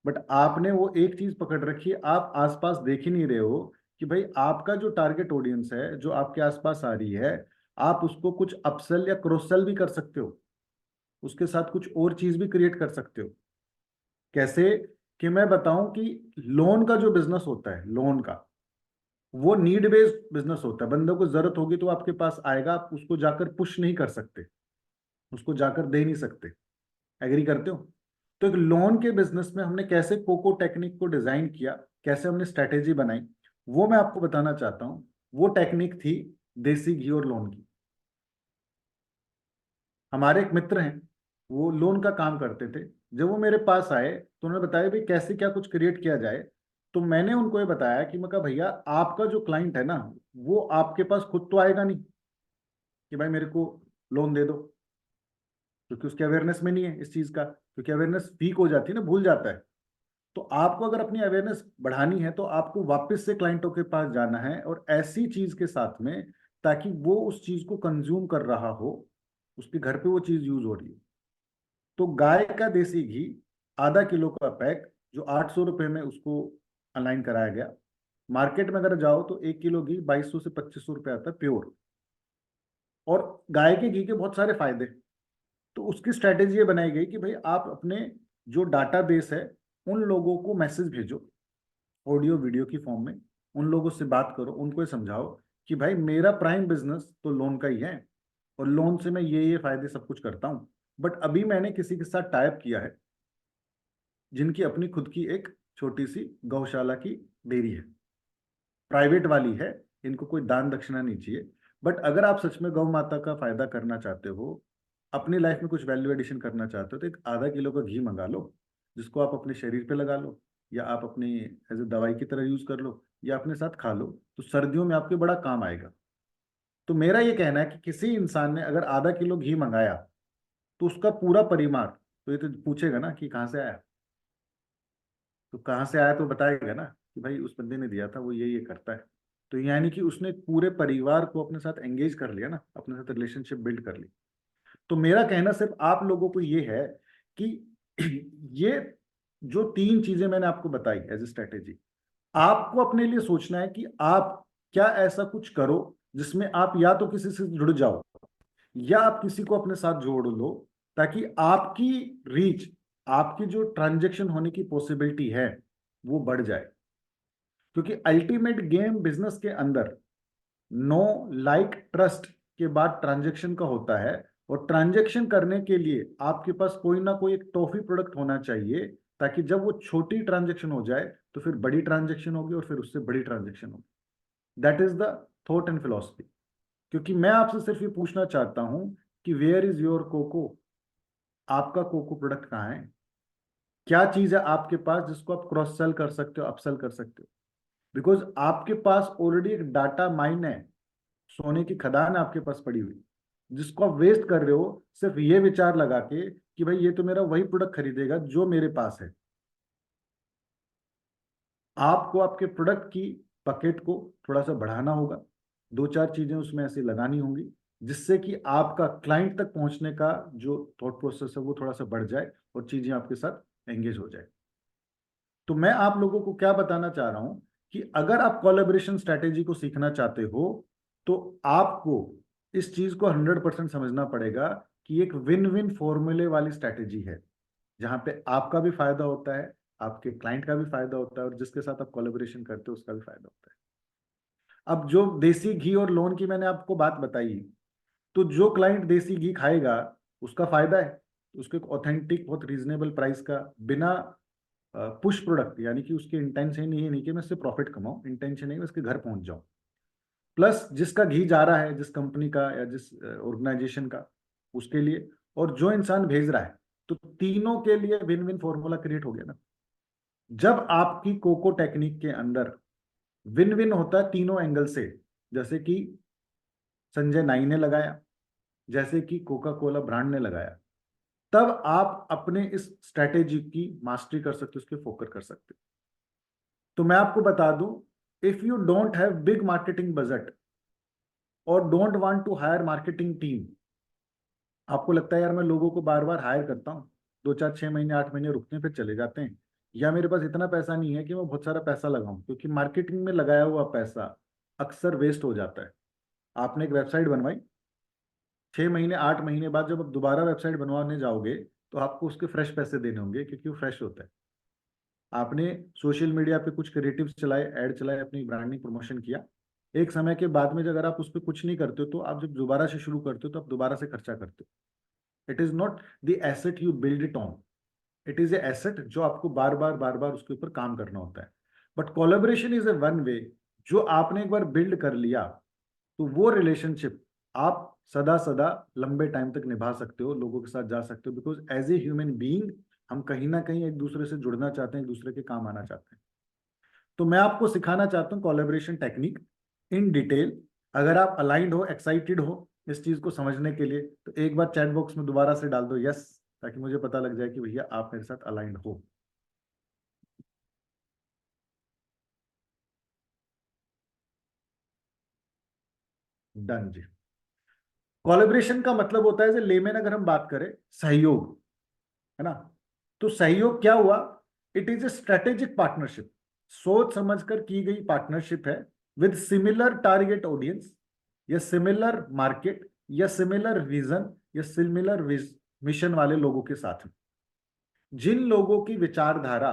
बट आपने वो एक चीज पकड़ रखी है, आप आसपास देख ही नहीं रहे हो कि भाई आपका जो टारगेट ऑडियंस है जो आपके आसपास आ रही है, आप उसको कुछ अपसेल या क्रॉस सेल भी कर सकते हो, उसके साथ कुछ और चीज भी क्रिएट कर सकते हो। कैसे? कि मैं बताऊं कि लोन का जो बिजनेस होता है, लोन का वो नीड बेस्ड बिजनेस होता है। बंदे को जरूरत होगी तो आपके पास आएगा, आप उसको जाकर पुश नहीं कर सकते, उसको जाकर दे नहीं सकते। एग्री करते हो? तो एक लोन के बिजनेस में हमने कैसे कोको टेक्निक को डिजाइन किया, कैसे हमने स्ट्रेटेजी बनाई, वो मैं आपको बताना चाहता हूं। वो टेक्निक थी देसी घी और लोन की। हमारे एक मित्र हैं, वो लोन का काम करते थे। जब वो मेरे पास आए तो उन्होंने बताया भाई कैसे क्या कुछ क्रिएट किया जाए। तो मैंने उनको ये बताया कि मैं कहा भैया आपका जो क्लाइंट है ना वो आपके पास खुद तो आएगा नहीं कि भाई मेरे को लोन दे दो, क्योंकि उसकी अवेयरनेस में नहीं है इस चीज का, क्योंकि अवेयरनेस वीक हो जाती है ना, भूल जाता है। तो आपको अगर अपनी अवेयरनेस बढ़ानी है तो आपको वापस से क्लाइंटों के पास जाना है और ऐसी चीज के साथ में ताकि वो उस चीज को कंज्यूम कर रहा हो, उसके घर पे वो चीज यूज हो रही है। तो गाय का देसी घी आधा किलो का पैक जो 800 रुपये में उसको अलाइन कराया गया। मार्केट में अगर जाओ तो 1 किलो घी 2200 से 2500 रुपये आता है प्योर। और गाय के घी के बहुत सारे फायदे। तो उसकी स्ट्रैटेजी ये बनाई गई कि भाई आप अपने जो डाटा बेस है उन लोगों को मैसेज भेजो ऑडियो वीडियो की फॉर्म में, उन लोगों से बात करो, उनको ये समझाओ कि भाई मेरा प्राइम बिजनेस तो लोन का ही है और लोन से मैं ये फायदे सब कुछ करता हूँ। बट अभी मैंने किसी के साथ टाइप किया है जिनकी अपनी खुद की एक छोटी सी गौशाला की डेयरी है, प्राइवेट वाली है, इनको कोई दान दक्षिणा नहीं चाहिए। बट अगर आप सच में गौ माता का फायदा करना चाहते हो, अपनी लाइफ में कुछ वैल्यू एडिशन करना चाहते हो, तो एक आधा किलो का घी मंगा लो जिसको आप अपने शरीर पे लगा लो या आप अपनी एज ए दवाई की तरह यूज कर लो या अपने साथ खा लो, तो सर्दियों में आपके बड़ा काम आएगा। तो मेरा ये कहना है कि किसी इंसान ने अगर आधा किलो घी मंगाया तो उसका पूरा परिवार तो ये तो पूछेगा ना कि कहाँ से आया, तो कहाँ से आया तो बताएगा ना कि भाई उस बंदे ने दिया था, वो ये करता है। तो यानी कि उसने पूरे परिवार को अपने साथ एंगेज कर लिया ना, अपने साथ रिलेशनशिप बिल्ड कर ली। तो मेरा कहना सिर्फ आप लोगों को ये है कि ये जो तीन चीजें मैंने आपको बताई एज ए स्ट्रेटेजी, आपको अपने लिए सोचना है कि आप क्या ऐसा कुछ करो जिसमें आप या तो किसी से जुड़ जाओ या आप किसी को अपने साथ जोड़ लो, ताकि आपकी रीच, आपकी जो ट्रांजैक्शन होने की पॉसिबिलिटी है वो बढ़ जाए। क्योंकि अल्टीमेट गेम बिजनेस के अंदर नो लाइक ट्रस्ट के बाद ट्रांजैक्शन का होता है। और ट्रांजैक्शन करने के लिए आपके पास कोई ना कोई एक टॉफी प्रोडक्ट होना चाहिए, ताकि जब वो छोटी ट्रांजैक्शन हो जाए तो फिर बड़ी ट्रांजैक्शन होगी और फिर उससे बड़ी ट्रांजैक्शन होगी। That is the thought and philosophy. क्योंकि मैं आपसे सिर्फ ये पूछना चाहता हूं कि वेयर इज योर कोको, आपका कोको प्रोडक्ट कहाँ है? क्या चीज है आपके पास जिसको आप क्रॉस सेल कर सकते हो, अपसेल कर सकते हो? बिकॉज आपके पास ऑलरेडी एक डाटा माइन है, सोने की खदान है आपके पास पड़ी हुई, जिसको आप वेस्ट कर रहे हो सिर्फ ये विचार लगा के कि भाई ये तो मेरा वही प्रोडक्ट खरीदेगा जो मेरे पास है। आपको आपके प्रोडक्ट की बकेट को थोड़ा सा बढ़ाना होगा, दो चार चीजें उसमें ऐसी लगानी होंगी जिससे कि आपका क्लाइंट तक पहुंचने का जो थॉट प्रोसेस है वो थोड़ा सा बढ़ जाए और चीजें आपके साथ एंगेज हो जाए। तो मैं आप लोगों को क्या बताना चाह रहा हूं कि अगर आप कोलैबोरेशन स्ट्रैटेजी को सीखना चाहते हो तो आपको इस चीज को 100% समझना पड़ेगा कि एक विन विन फॉर्मूले वाली स्ट्रैटेजी है, जहां पे आपका भी फायदा होता है, आपके क्लाइंट का भी फायदा होता है और जिसके साथ आप कोलैबोरेशन करते हो उसका भी फायदा होता है। अब जो देसी घी और लोन की मैंने आपको बात बताई, तो जो क्लाइंट देसी घी खाएगा उसका फायदा है, उसको एक ऑथेंटिक बहुत रीजनेबल प्राइस का बिना पुश प्रोडक्ट, यानी कि उसके इंटेंशन ये नहीं कि मैं इससे प्रॉफिट कमाऊं, इंटेंशन है मैं इसके घर पहुंच जाऊं। प्लस जिसका घी जा रहा है, जिस कंपनी का या जिस ऑर्गेनाइजेशन का, उसके लिए, और जो इंसान भेज रहा है, तो तीनों के लिए विन विन फॉर्मूला क्रिएट हो गया ना। जब आपकी कोको टेक्निक के अंदर विन विन होता है तीनों एंगल से, जैसे कि संजय नाई ने लगाया, जैसे कि कोका कोला ब्रांड ने लगाया, तब आप अपने इस स्ट्रेटेजी की मास्टरी कर सकते हो, उसके फोकस कर सकते हो। तो मैं आपको बता दूं, if you don't have big marketing budget और don't want to hire marketing team, आपको लगता है यार मैं लोगों को बार बार हायर करता हूँ, 2 4 6 महीने 8 महीने रुकते हैं फिर चले जाते हैं, या मेरे पास इतना पैसा नहीं है कि मैं बहुत सारा पैसा लगाऊं, क्योंकि मार्केटिंग में लगाया हुआ पैसा अक्सर वेस्ट हो जाता है। आपने एक वेबसाइट बनवाई, 6 महीने 8 महीने बाद जब आप दोबारा वेबसाइट बनवाने जाओगे तो आपको उसके फ्रेश पैसे देने होंगे, क्योंकि वो फ्रेश होता है। आपने सोशल मीडिया पे कुछ क्रिएटिव्स चलाए, ऐड चलाए, अपनी ब्रांडिंग प्रमोशन किया, एक समय के बाद में अगर आप उस पर कुछ नहीं करते हो तो आप जब दोबारा से शुरू करते हो तो आप दोबारा से खर्चा करते हो। It is not the asset you build it on, it is a asset जो आपको बार बार उसके ऊपर काम करना होता है। But collaboration is a one way, जो आपने एक बार बिल्ड कर लिया तो वो रिलेशनशिप आप सदा सदा लंबे टाइम तक निभा सकते हो, लोगों के साथ जा सकते हो, because as a human being हम कहीं ना कहीं एक दूसरे से जुड़ना चाहते हैं, एक दूसरे के काम आना चाहते हैं। तो मैं आपको सिखाना चाहता हूँ कोलैबोरेशन टेक्निक इन डिटेल। अगर आप अलाइंड हो, एक्साइटेड हो इस चीज को समझने के लिए, तो एक बार चैट बॉक्स में दोबारा से डाल दो यस, ताकि मुझे पता लग जाए कि भैया आप मेरे साथ अलाइंड हो। डन जी। कोलैबोरेशन का मतलब होता है, लेमैन अगर हम बात करें, सहयोग, है ना। तो सहयोग क्या हुआ? It is a strategic partnership, सोच समझकर की गई पार्टनरशिप है विद सिमिलर टारगेट ऑडियंस या सिमिलर मार्केट या सिमिलर विजन या सिमिलर मिशन वाले लोगों के साथ में। जिन लोगों की विचारधारा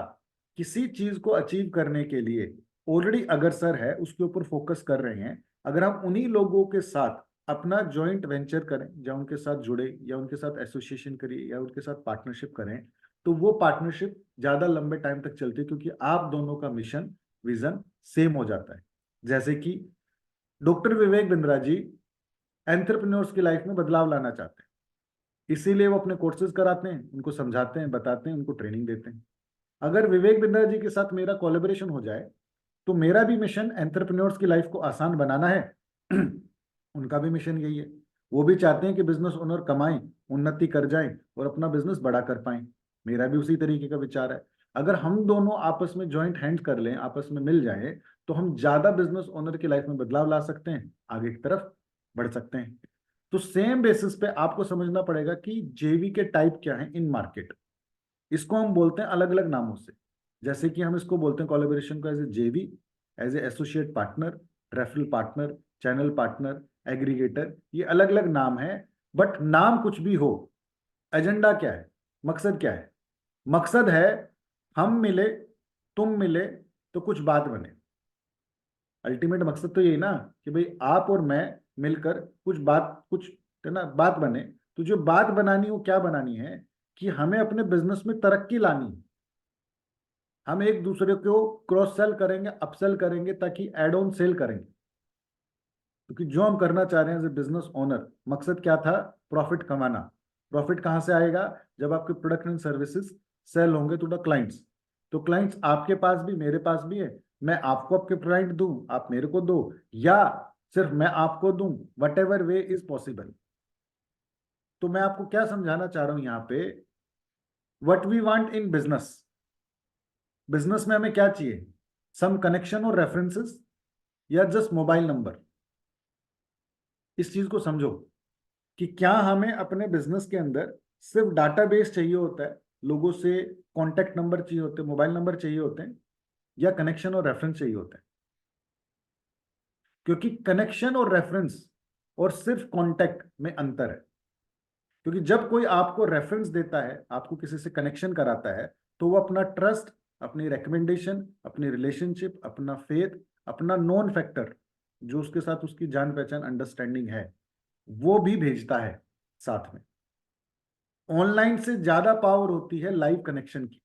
किसी चीज को अचीव करने के लिए ऑलरेडी अग्रसर है, उसके ऊपर फोकस कर रहे हैं, अगर हम उन्हीं लोगों के साथ अपना जॉइंट वेंचर करें, या उनके साथ जुड़े, या उनके साथ एसोसिएशन करिए, या उनके साथ पार्टनरशिप करें, तो वो पार्टनरशिप ज्यादा लंबे टाइम तक चलती है, क्योंकि आप दोनों का मिशन विजन सेम हो जाता है। जैसे कि डॉक्टर विवेक बिंद्रा जी एंटरप्रेन्योर्स की लाइफ में बदलाव लाना चाहते हैं, इसीलिए वो अपने कोर्सेज कराते हैं, उनको समझाते हैं, बताते हैं, उनको ट्रेनिंग देते हैं। अगर विवेक बिंद्रा जी के साथ मेरा कोलैबोरेशन हो जाए, तो मेरा भी मिशन एंटरप्रेन्योर्स की लाइफ को आसान बनाना है। उनका भी मिशन यही है, वो भी चाहते हैं कि बिजनेस ओनर कमाएं, उन्नति कर जाएं और अपना बिजनेस बड़ा कर पाएं। मेरा भी उसी तरीके का विचार है। अगर हम दोनों आपस में ज्वाइंट हैंड कर लें, आपस में मिल जाए, तो हम ज्यादा बिजनेस ओनर की लाइफ में बदलाव ला सकते हैं, आगे की तरफ बढ़ सकते हैं। तो सेम बेसिस पे आपको समझना पड़ेगा कि जेवी के टाइप क्या है इन मार्केट। इसको हम बोलते हैं अलग अलग नामों से, जैसे कि हम इसको बोलते हैं कोलैबोरेशन को as a JV, as a associate partner, referral partner, channel partner, aggregator, ये अलग अलग नाम है। बट नाम कुछ भी हो, एजेंडा क्या है, मकसद क्या है? मकसद है हम मिले, तुम मिले तो कुछ बात बने। अल्टीमेट मकसद तो यही ना कि भाई आप और मैं मिलकर कुछ बात, कुछ है ना, बात बने। तो जो बात बनानी है वो क्या बनानी है कि हमें अपने बिजनेस में तरक्की लानी है। हम एक दूसरे को क्रॉस सेल करेंगे, अपसेल करेंगे, ताकि एड ऑन सेल करेंगे। क्योंकि जो हम करना चाह रहे हैं एज ए बिजनेस ओनर, मकसद क्या था? प्रॉफिट कमाना। प्रॉफिट कहां से आएगा? जब आपके प्रोडक्ट एंड सर्विसेज सेल होंगे टू द क्लाइंट्स। तो क्लाइंट्स आपके पास भी, मेरे पास भी है, मैं आपको आपके क्लाइंट दूं, आप मेरे को दो, या सिर्फ मैं आपको दूं, what ever way is possible. तो मैं आपको क्या समझाना चाह रहा हूं यहाँ पे, what we want in business. Business में हमें क्या चाहिए? सम कनेक्शन और रेफरेंसेस, या जस्ट मोबाइल नंबर? इस चीज को समझो कि क्या हमें अपने बिजनेस के अंदर सिर्फ डाटाबेस चाहिए होता है, लोगों से कॉन्टेक्ट नंबर चाहिए होते हैं, मोबाइल नंबर चाहिए होते हैं, या कनेक्शन और रेफरेंस चाहिए होता है? क्योंकि कनेक्शन और रेफरेंस और सिर्फ कॉन्टेक्ट में अंतर है। क्योंकि जब कोई आपको रेफरेंस देता है, आपको किसी से कनेक्शन कराता है, तो वो अपना ट्रस्ट, अपनी रिकमेंडेशन, अपनी रिलेशनशिप, अपना फेथ, अपना नॉन फैक्टर, जो उसके साथ उसकी जान पहचान अंडरस्टैंडिंग है, वो भी भेजता है साथ में। ऑनलाइन से ज्यादा पावर होती है लाइव कनेक्शन की।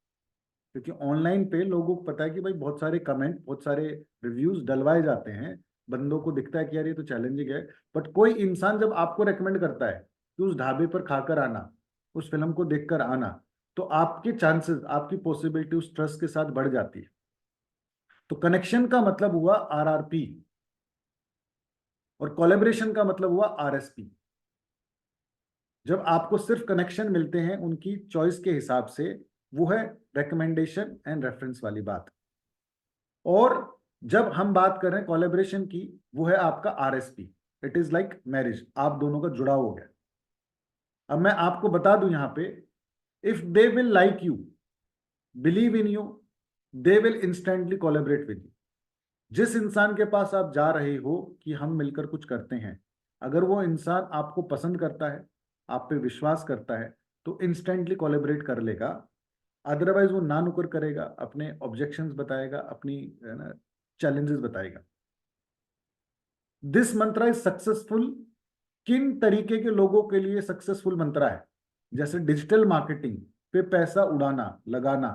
क्योंकि ऑनलाइन पे लोगों को पता है कि भाई बहुत सारे कमेंट, बहुत सारे रिव्यूज डलवाए जाते हैं, बंदों को दिखता है कि यार ये तो चैलेंजिंग है, बट कोई इंसान जब आपको रेकमेंड करता है कि उस ढाबे पर खाकर आना, उस फिल्म को देखकर आना, तो आपके चांसेस, आपकी पॉसिबिलिटी उस ट्रस्ट के साथ बढ़ जाती है। तो कनेक्शन का मतलब हुआ RRP और कोलैबोरेशन का मतलब हुआ RSP। जब आपको सिर्फ कनेक्शन मिलते हैं उनकी चॉइस के हिसाब से, वो है रिकमेंडेशन एंड रेफरेंस वाली बात। और जब हम बात कर रहे हैं कोलैबोरेशन की, वो है आपका RSP। It is like marriage, आप दोनों का जुड़ाव हो गया। अब मैं आपको बता दूं यहां पे, if they will like you, believe in you, they will instantly collaborate with you. जिस इंसान के पास आप जा रहे हो कि हम मिलकर कुछ करते हैं, अगर वो इंसान आपको पसंद करता है, आप पे विश्वास करता है, तो इंस्टेंटली कोलैबोरेट कर लेगा। अदरवाइज वो ना नुकर करेगा, अपने ऑब्जेक्शंस बताएगा, अपनी चैलेंजेस बताएगा। This Mantra is successful. किन तरीके के लोगों के लिए सक्सेसफुल मंत्रा है? जैसे डिजिटल मार्केटिंग पे पैसा उड़ाना, लगाना,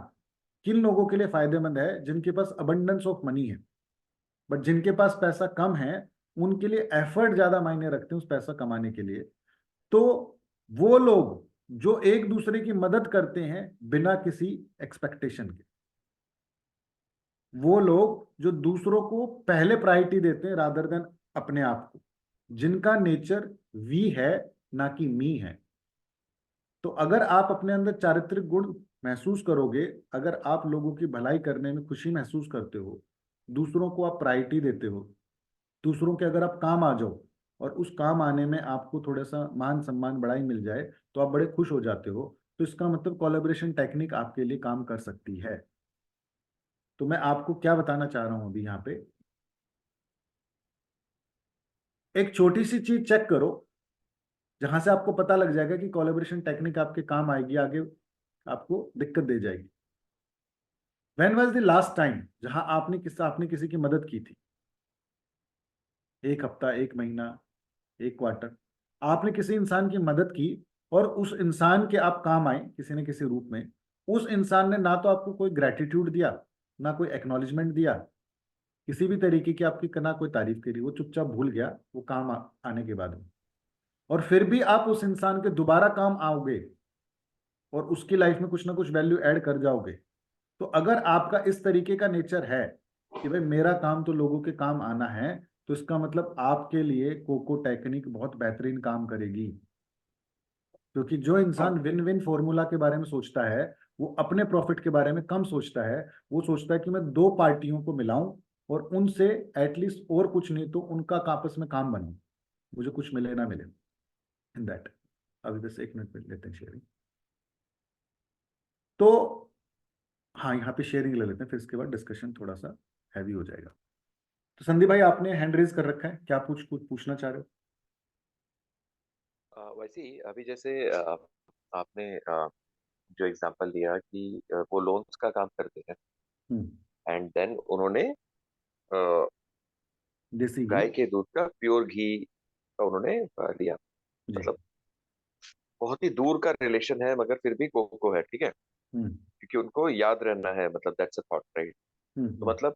किन लोगों के लिए फायदेमंद है? जिनके पास अबंडेंस ऑफ मनी है। बट जिनके पास पैसा कम है, उनके लिए एफर्ट ज्यादा मायने रखते हैं उस पैसा कमाने के लिए। तो वो लोग जो एक दूसरे की मदद करते हैं बिना किसी एक्सपेक्टेशन के, वो लोग जो दूसरों को पहले प्रायोरिटी देते हैं रादर देन अपने आप को, जिनका नेचर वी है ना कि मी है। तो अगर आप अपने अंदर चारित्रिक गुण महसूस करोगे, अगर आप लोगों की भलाई करने में खुशी महसूस करते हो, दूसरों को आप प्रायोरिटी देते हो, दूसरों के अगर आप काम आ जाओ और उस काम आने में आपको थोड़ा सा मान सम्मान बड़ाई मिल जाए, तो आप बड़े खुश हो जाते हो, तो इसका मतलब कोलैबोरेशन टेक्निक आपके लिए काम कर सकती है। तो मैं आपको क्या बताना चाह रहा हूं अभी यहाँ पे, एक छोटी सी चीज चेक करो जहां से आपको पता लग जाएगा कि कोलैबोरेशन टेक्निक आपके काम आएगी, आगे आपको दिक्कत दे जाएगी। When was the last time जहां आपने किसी की मदद की थी? एक हफ्ता, एक महीना, एक क्वार्टर, आपने किसी इंसान की मदद की और उस इंसान के आप काम आए किसी न किसी रूप में। उस इंसान ने ना तो आपको कोई ग्रेटिट्यूड दिया, ना कोई एक्नॉलेजमेंट दिया, किसी भी तरीके की आपकी ना कोई तारीफ करी, वो चुपचाप भूल गया वो काम आने के बाद में। और फिर भी आप उस इंसान के दोबारा काम आओगे और उसकी लाइफ में कुछ ना कुछ वैल्यू ऐड कर जाओगे। तो अगर आपका इस तरीके का नेचर है कि भाई मेरा काम तो लोगों के काम आना है, तो इसका मतलब आपके लिए कोको टेक्निक बहुत बेहतरीन काम करेगी। क्योंकि जो इंसान विन विन फॉर्मूला के बारे में सोचता है, वो अपने प्रॉफिट के बारे में कम सोचता है। वो सोचता है कि मैं दो पार्टियों को मिलाऊं और उनसे एटलीस्ट और कुछ नहीं तो उनका आपस में काम बनाऊं, मुझे कुछ मिले ना मिले इन दैट। अभी बस 1 मिनट में लेते हैं शेयरिंग। तो हाँ, यहाँ पे शेयरिंग ले लेते हैं, फिर इसके बाद डिस्कशन थोड़ा सा हैवी हो जाएगा। तो संदीप भाई, आपने हैंड रेज कर रखा है, क्या कुछ पूछना चाह रहे हो? वैसे ही अभी जैसे आपने जो एग्जांपल दिया कि वो लोन्स का काम करते हैं एंड देन उन्होंने अ, देसी घी। गाय के दूध का प्योर घी का उन्होंने लिया। जी। मतलब बहुत ही दूर का रिलेशन है मगर फिर भी कोको है, ठीक है, हम्म क्योंकि उनको याद रहना है, मतलब दैट्स अ थॉट, राइट। तो हम्म मतलब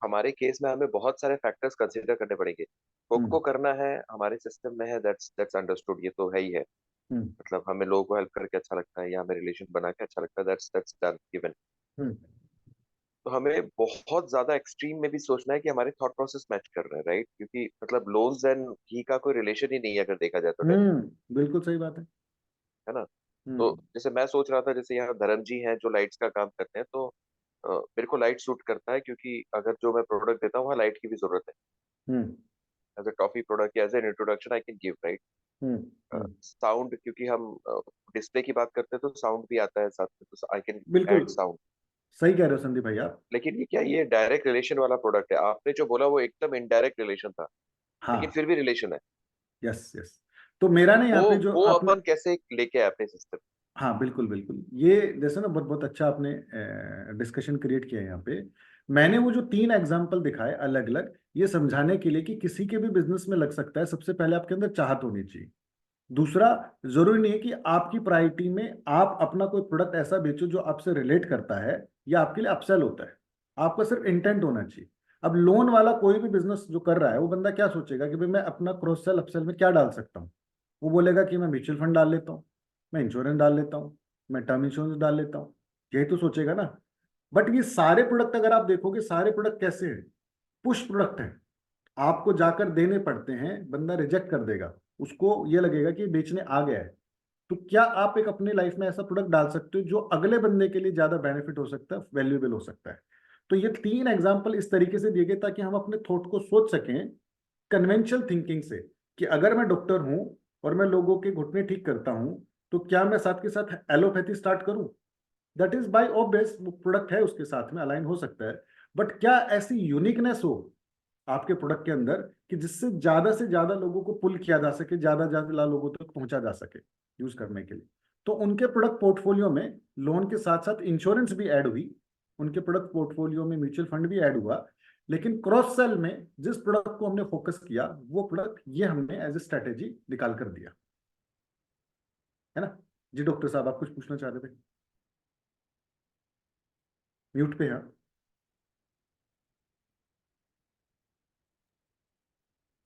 हमारे केस में हमें बहुत सारे फैक्टर्स कंसीडर करने पड़ेंगे। कोको हम्म करना है, हमारे सिस्टम में है, दैट्स दैट्स अंडरस्टूड, ये तो है ही है। हम्म मतलब हमें लोगों को हेल्प करके अच्छा लगता है या हमें रिलेशन बना के अच्छा लगता है, दैट्स दैट्स डन गिवन। हम्म तो हमें बहुत ज्यादा एक्सट्रीम में भी सोचना है कि हमारे थॉट प्रोसेस मैच कर रहे हैं, राइट, क्योंकि मतलब लोन्स एंड घी का कोई रिलेशन ही नहीं है अगर देखा जाए तो बिल्कुल सही बात है। है ना। तो हम्म जैसे मैं सोच रहा था, जैसे यहाँ धर्म जी हैं जो लाइट्स का काम करते हैं, तो मेरे को लाइट सूट करता है क्योंकि अगर जो मैं प्रोडक्ट देता हूँ वहाँ लाइट की भी जरूरत है। Hmm as a toffee product, as an introduction I can give, right. Hmm hmm sound, क्योंकि हम डिस्प्ले की बात करते हैं तो साउंड भी आता है साथ में, तो आई कैन बिल्कुल ऐड साउंड। सही कह रहे हो संदीप भाई आप। लेकिन ये क्या, ये डायरेक्ट रिलेशन वाला प्रोडक्ट है? आपने जो बोला वो एकदम इनडायरेक्ट रिलेशन था, लेकिन हाँ, फिर भी रिलेशन है। Yes yes. तो मेरा तो ना यहाँ पे जो वो आपने, अपन कैसे लेके आए अपने सिस्टम। हाँ बिल्कुल बिल्कुल, ये जैसे ना बहुत बहुत अच्छा आपने डिस्कशन क्रिएट किया है यहाँ पे। मैंने वो जो 3 एग्जांपल दिखाए अलग अलग, ये समझाने के लिए कि किसी के भी बिजनेस में लग सकता है। सबसे पहले आपके अंदर चाहत होनी चाहिए। दूसरा, जरूरी नहीं है कि आपकी प्रायोरिटी में आप अपना कोई प्रोडक्ट ऐसा बेचो जो आपसे रिलेट करता है, ये आपके लिए अपसेल होता है। आपका सिर्फ इंटेंट होना चाहिए। अब लोन वाला कोई भी बिजनेस जो कर रहा है वो बंदा क्या सोचेगा कि भाई मैं अपना क्रॉस सेल अपसेल में क्या डाल सकता हूँ। वो बोलेगा कि मैं म्यूचुअल फंड डाल लेता हूँ, मैं इंश्योरेंस डाल लेता हूँ, मैं टर्म इंश्योरेंस डाल लेता हूँ, यही तो सोचेगा ना। बट ये सारे प्रोडक्ट अगर आप देखोगे, सारे प्रोडक्ट कैसे हैं, पुश प्रोडक्ट हैं, आपको जाकर देने पड़ते हैं, बंदा रिजेक्ट कर देगा, उसको ये लगेगा कि बेचने आ गया है। तो क्या आप एक अपने लाइफ में ऐसा प्रोडक्ट डाल सकते हो जो अगले बंदे के लिए ज्यादा बेनिफिट हो सकता है, वैल्यूएबल हो सकता है। तो ये 3 एग्जांपल इस तरीके से दिए गए ताकि हम अपने थॉट को सोच सकें कन्वेंशनल थिंकिंग से, कि अगर मैं डॉक्टर हूं और मैं लोगों के घुटने ठीक करता हूं, तो क्या मैं साथ के साथ एलोपैथी स्टार्ट करूं? दैट इज बाय ऑब्वियस, वो प्रोडक्ट है उसके साथ में अलाइन हो सकता है। बट क्या ऐसी यूनिकनेस हो आपके प्रोडक्ट के अंदर कि जिससे ज्यादा से ज्यादा लोगों को पुल किया जा सके, ज्यादा ज्यादा लोगों तक पहुंचा जा सके यूज करने के लिए। तो उनके प्रोडक्ट पोर्टफोलियो में लोन के साथ साथ इंश्योरेंस भी ऐड हुई, उनके प्रोडक्ट पोर्टफोलियो में म्यूचुअल फंड भी ऐड हुआ। लेकिन क्रॉस सेल में जिस प्रोडक्ट को हमने फोकस किया, वो प्रोडक्ट ये हमने एज ए स्ट्रेटेजी निकाल कर दिया, है ना। जी डॉक्टर साहब, आप कुछ पूछना चाह रहे थे? म्यूट पे हैं।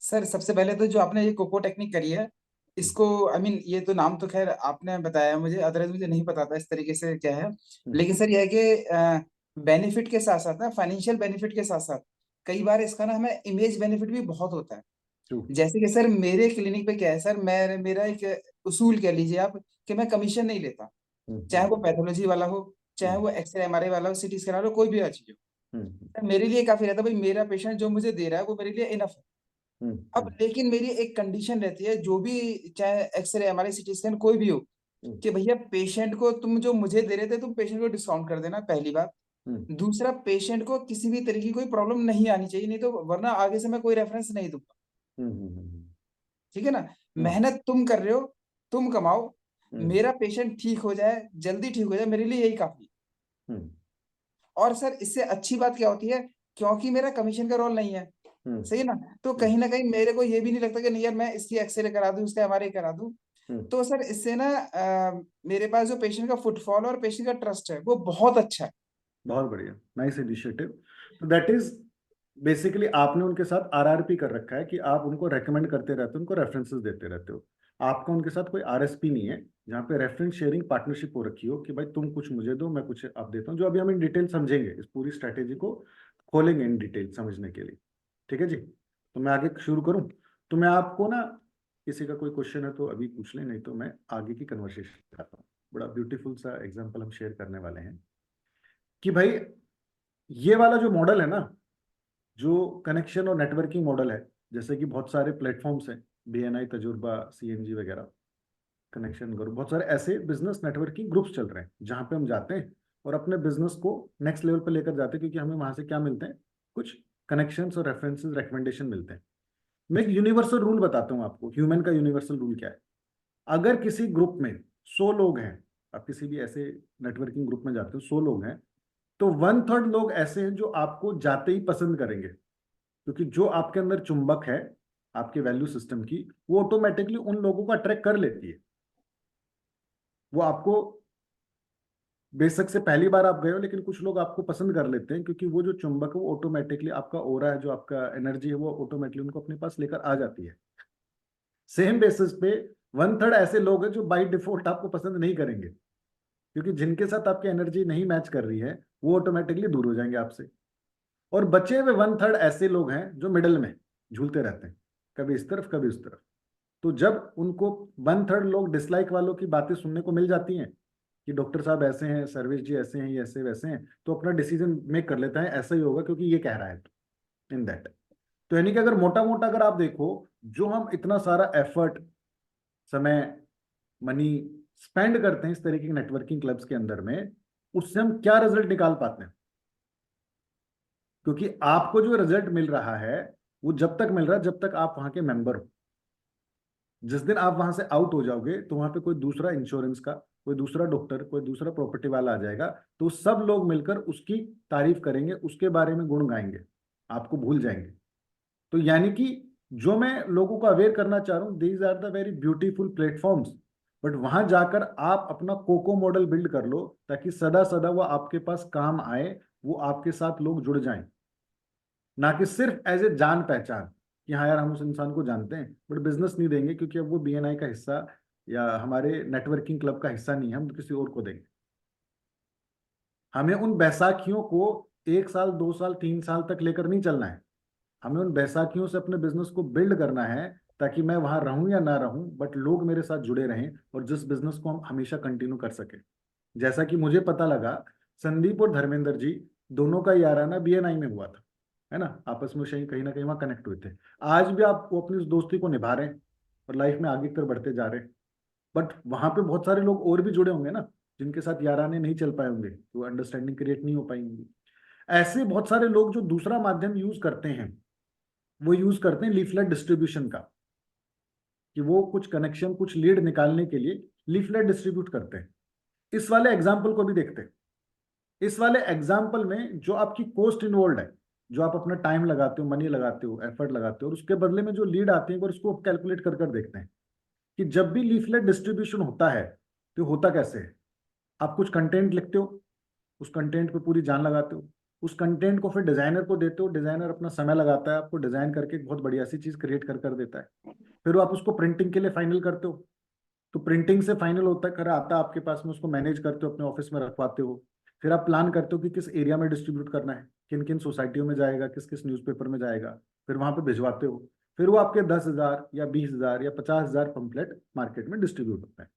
सर सबसे पहले तो जो आपने ये कोको टेक्निक करी है, इसको आई मीन ये तो नाम तो खैर आपने बताया मुझे, अदरवाइज मुझे नहीं पता था इस तरीके से क्या है। लेकिन सर ये है कि बेनिफिट के साथ साथ ना, फाइनेंशियल बेनिफिट के साथ साथ कई बार इसका ना हमें इमेज बेनिफिट भी बहुत होता है। जैसे कि सर मेरे क्लिनिक पे क्या है सर, मैं मेरा एक उसूल कह लीजिए आप, कि मैं कमीशन नहीं लेता, चाहे वो पैथोलॉजी वाला हो, चाहे वो एक्सरे एमआरआई वाला हो, सीटी स्कैन वाला हो, कोई भी चीज हो। सर मेरे लिए काफी रहता है भाई, मेरा पेशेंट जो मुझे दे रहा है वो मेरे लिए इनफ है। अब लेकिन मेरी एक कंडीशन रहती है, जो भी चाहे एक्सरे एमआरआई सीटी स्कैन कोई भी हो, कि भैया पेशेंट को तुम जो मुझे दे रहे थे तुम पेशेंट को डिस्काउंट कर देना, पहली बात। दूसरा, पेशेंट को किसी भी तरीके की कोई प्रॉब्लम नहीं आनी चाहिए, नहीं तो वरना आगे से मैं कोई रेफरेंस नहीं दूंगा। ठीक है ना। मेहनत तुम कर रहे हो, तुम कमाओ, मेरा पेशेंट ठीक हो जाए, जल्दी ठीक हो जाए, मेरे लिए यही काफी है। और सर इससे अच्छी बात क्या होती है, क्योंकि मेरा कमीशन का रोल नहीं है, सही ना, तो कहीं ना कहीं मेरे को ये भी नहीं लगता कि नहीं यार मैं इसकी एक्सरे करा दूं, इसका एमआरआई करा दूं। तो सर इससे ना मेरे पास जो पेशेंट का फुटफॉल और पेशेंट का ट्रस्ट है वो बहुत अच्छा है। बहुत बढ़िया, नाइस इनिशिएटिव। तो दैट इज बेसिकली आपने उनके साथ आरआरपी कर रखा है कि आप उनको रेकमेंड करते रहते हो, उनको रेफरेंसेस देते रहते हो। आपका उनके साथ कोई आरएसपी नहीं है, जहाँ पे रेफरेंस शेयरिंग पार्टनरशिप हो रखी हो कि भाई तुम कुछ मुझे दो, मैं कुछ आप देता हूँ, जो अभी हम इन डिटेल समझेंगे, इस पूरी स्ट्रैटेजी को खोलेंगे इन डिटेल समझने के लिए। ठीक है जी, तो मैं आगे शुरू करूँ? तो मैं आपको ना, किसी का कोई क्वेश्चन है तो अभी पूछ लें, नहीं तो मैं आगे की कन्वर्सेशन करता हूँ। बड़ा ब्यूटीफुल सा एग्जाम्पल हम शेयर करने वाले हैं कि भाई ये वाला जो मॉडल है ना, जो कनेक्शन और नेटवर्किंग मॉडल है, जैसे कि बहुत सारे प्लेटफॉर्म्स हैं, बीएनआई, तजुर्बा, सीएनजी वगैरह, कनेक्शन ग्रुप, बहुत सारे ऐसे बिजनेस नेटवर्किंग ग्रुप्स चल रहे हैं जहां पे हम जाते हैं और अपने बिजनेस को नेक्स्ट लेवल पर लेकर जाते हैं, क्योंकि हमें वहां से क्या मिलते हैं, कुछ कनेक्शंस और रेफरेंसेस, रिकमेंडेशन मिलते हैं। मैं एक यूनिवर्सल रूल बताता हूँ आपको, ह्यूमन का यूनिवर्सल रूल क्या है। अगर किसी ग्रुप में 100 लोग हैं, आप किसी भी ऐसे नेटवर्किंग ग्रुप में जाते हो, 100 लोग हैं, तो 1/3 लोग ऐसे हैं जो आपको जाते ही पसंद करेंगे, क्योंकि जो आपके अंदर चुंबक है आपके वैल्यू सिस्टम की, वो ऑटोमेटिकली उन लोगों को अट्रैक्ट कर लेती है। वो आपको बेशक से पहली बार आप गए हो, लेकिन कुछ लोग आपको पसंद कर लेते हैं, क्योंकि वो जो चुंबक है वो ऑटोमेटिकली, आपका ओरा है, जो आपका एनर्जी है, वो ऑटोमेटिकली उनको अपने पास लेकर आ जाती है। सेम बेसिस पे 1/3 ऐसे लोग हैं जो बाय डिफॉल्ट आपको पसंद नहीं करेंगे, क्योंकि जिनके साथ आपकी एनर्जी नहीं मैच कर रही है वो ऑटोमेटिकली दूर हो जाएंगे आपसे। और बचे हुए 1/3 ऐसे लोग हैं जो मिडल में झूलते रहते हैं, कभी इस तरफ कभी उस तरफ। तो जब उनको 1/3 लोग डिसलाइक वालों की बातें सुनने को मिल जाती हैं कि डॉक्टर साहब ऐसे हैं, सर्विस जी ऐसे हैं, ये ऐसे वैसे हैं, तो अपना डिसीजन मेक कर लेता है ऐसा ही होगा क्योंकि ये कह रहा है, इन दैट। तो यानी कि अगर मोटा मोटा अगर आप देखो, जो हम इतना सारा एफर्ट, समय, मनी स्पेंड करते हैं इस तरीके के नेटवर्किंग क्लब्स के अंदर में, उससे हम क्या रिजल्ट निकाल पाते हैं? क्योंकि आपको जो रिजल्ट मिल रहा है वो जब तक मिल रहा है जब तक आप वहां के मेंबर हो। जिस दिन आप वहां से आउट हो जाओगे तो वहां पे कोई दूसरा इंश्योरेंस का, कोई दूसरा डॉक्टर, कोई दूसरा प्रॉपर्टी वाला आ जाएगा, तो सब लोग मिलकर उसकी तारीफ करेंगे, उसके बारे में गुण गाएंगे, आपको भूल जाएंगे। तो यानी कि जो मैं लोगों को अवेयर करना चाह रहा हूँ, these are the very beautiful platforms but वहां जाकर आप अपना कोको मॉडल बिल्ड कर लो ताकि सदा सदा वो आपके पास काम आए, वो आपके साथ लोग जुड़ जाएं, ना कि सिर्फ एज ए जान पहचान कि हाँ यार हम उस इंसान को जानते हैं, बट बिजनेस नहीं देंगे क्योंकि अब वो BNI का हिस्सा या हमारे नेटवर्किंग क्लब का हिस्सा नहीं है, हम तो किसी और को देंगे। हमें उन बैसाखियों को 1 साल 2 साल 3 साल तक लेकर नहीं चलना है, हमें उन बैसाखियों से अपने बिजनेस को बिल्ड करना है ताकि मैं वहां रहूं या ना रहूं बट लोग मेरे साथ जुड़े रहें और जिस बिजनेस को हम हमेशा कंटिन्यू कर सके। जैसा कि मुझे पता लगा, संदीप और धर्मेंद्र जी दोनों का याराना BNI में हुआ था, है ना, आपस में कहीं ना कहीं वहां कनेक्ट हुए थे। आज भी आप वो अपनी उस दोस्ती को निभा रहे हैं और लाइफ में आगे की तरफ बढ़ते जा रहे हैं, बट वहां पे बहुत सारे लोग और भी जुड़े होंगे ना जिनके साथ याराने नहीं चल पाए होंगे, तो अंडरस्टैंडिंग क्रिएट नहीं हो पाई होंगी। ऐसे बहुत सारे लोग जो दूसरा माध्यम यूज करते हैं, वो यूज करते हैं लीफलेट डिस्ट्रीब्यूशन का, कि वो कुछ कनेक्शन कुछ लीड निकालने के लिए लीफलेट डिस्ट्रीब्यूट करते हैं। इस वाले एग्जाम्पल को भी देखते हैं। इस वाले एग्जाम्पल में जो आपकी कॉस्ट इन्वॉल्व है, जो आप अपना टाइम लगाते हो, मनी लगाते हो, एफर्ट लगाते हो, और उसके बदले में जो लीड आते हैं, और उसको कैलकुलेट कर कर देखते हैं कि जब भी लीफलेट डिस्ट्रीब्यूशन होता है तो होता कैसे है। आप कुछ कंटेंट लिखते हो, उस कंटेंट पे पूरी जान लगाते हो, उस कंटेंट को फिर डिजाइनर को देते हो, डिजाइनर अपना समय लगाता है, आपको डिजाइन करके एक बहुत बढ़िया सी चीज क्रिएट कर कर देता है। फिर आप उसको प्रिंटिंग के लिए फाइनल करते हो, तो प्रिंटिंग से फाइनल होता है, खरा आता है आपके पास में, उसको मैनेज करते हो, अपने ऑफिस में रखवाते हो। फिर आप प्लान करते हो कि किस एरिया में डिस्ट्रीब्यूट करना है, किन किन सोसाइटियों में जाएगा, किस किस न्यूज़पेपर में जाएगा, फिर वहां पे भिजवाते हो। फिर वो आपके 10,000 या 20,000 या 50,000 पंपलेट मार्केट में डिस्ट्रीब्यूट होते हैं।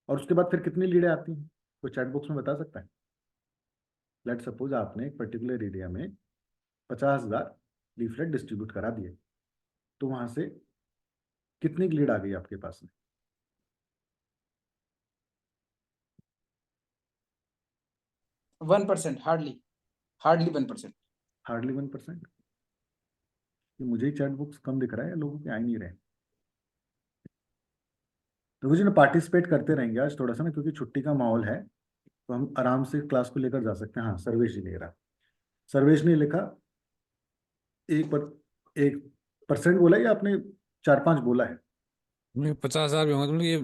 और उसके बाद फिर कितनी लीडें आती हैं, कोई चैट बॉक्स में बता सकता है? लेट सपोज आपने एक पर्टिकुलर एरिया में 50,000 लीफलेट डिस्ट्रीब्यूट करा दिए, तो वहां से कितनी लीड आ गई आपके पास में? 1%, हार्डली 1%। हार्डली 1%। ये मुझे ही चैट बुक्स कम दिख रहा है या लोगों के आ ही नहीं रहे? तो मुझे ना पार्टिसिपेट करते रहेंगे आज थोड़ा सा ना, क्योंकि छुट्टी का माहौल है, तो हम आराम से क्लास को लेकर जा सकते हैं। हाँ, सर्वेश जी ले रहा, सर्वेश ने लिखा 1% बोला या आपने 4-5 बोला है? 50,000 भी होंगे, तो ये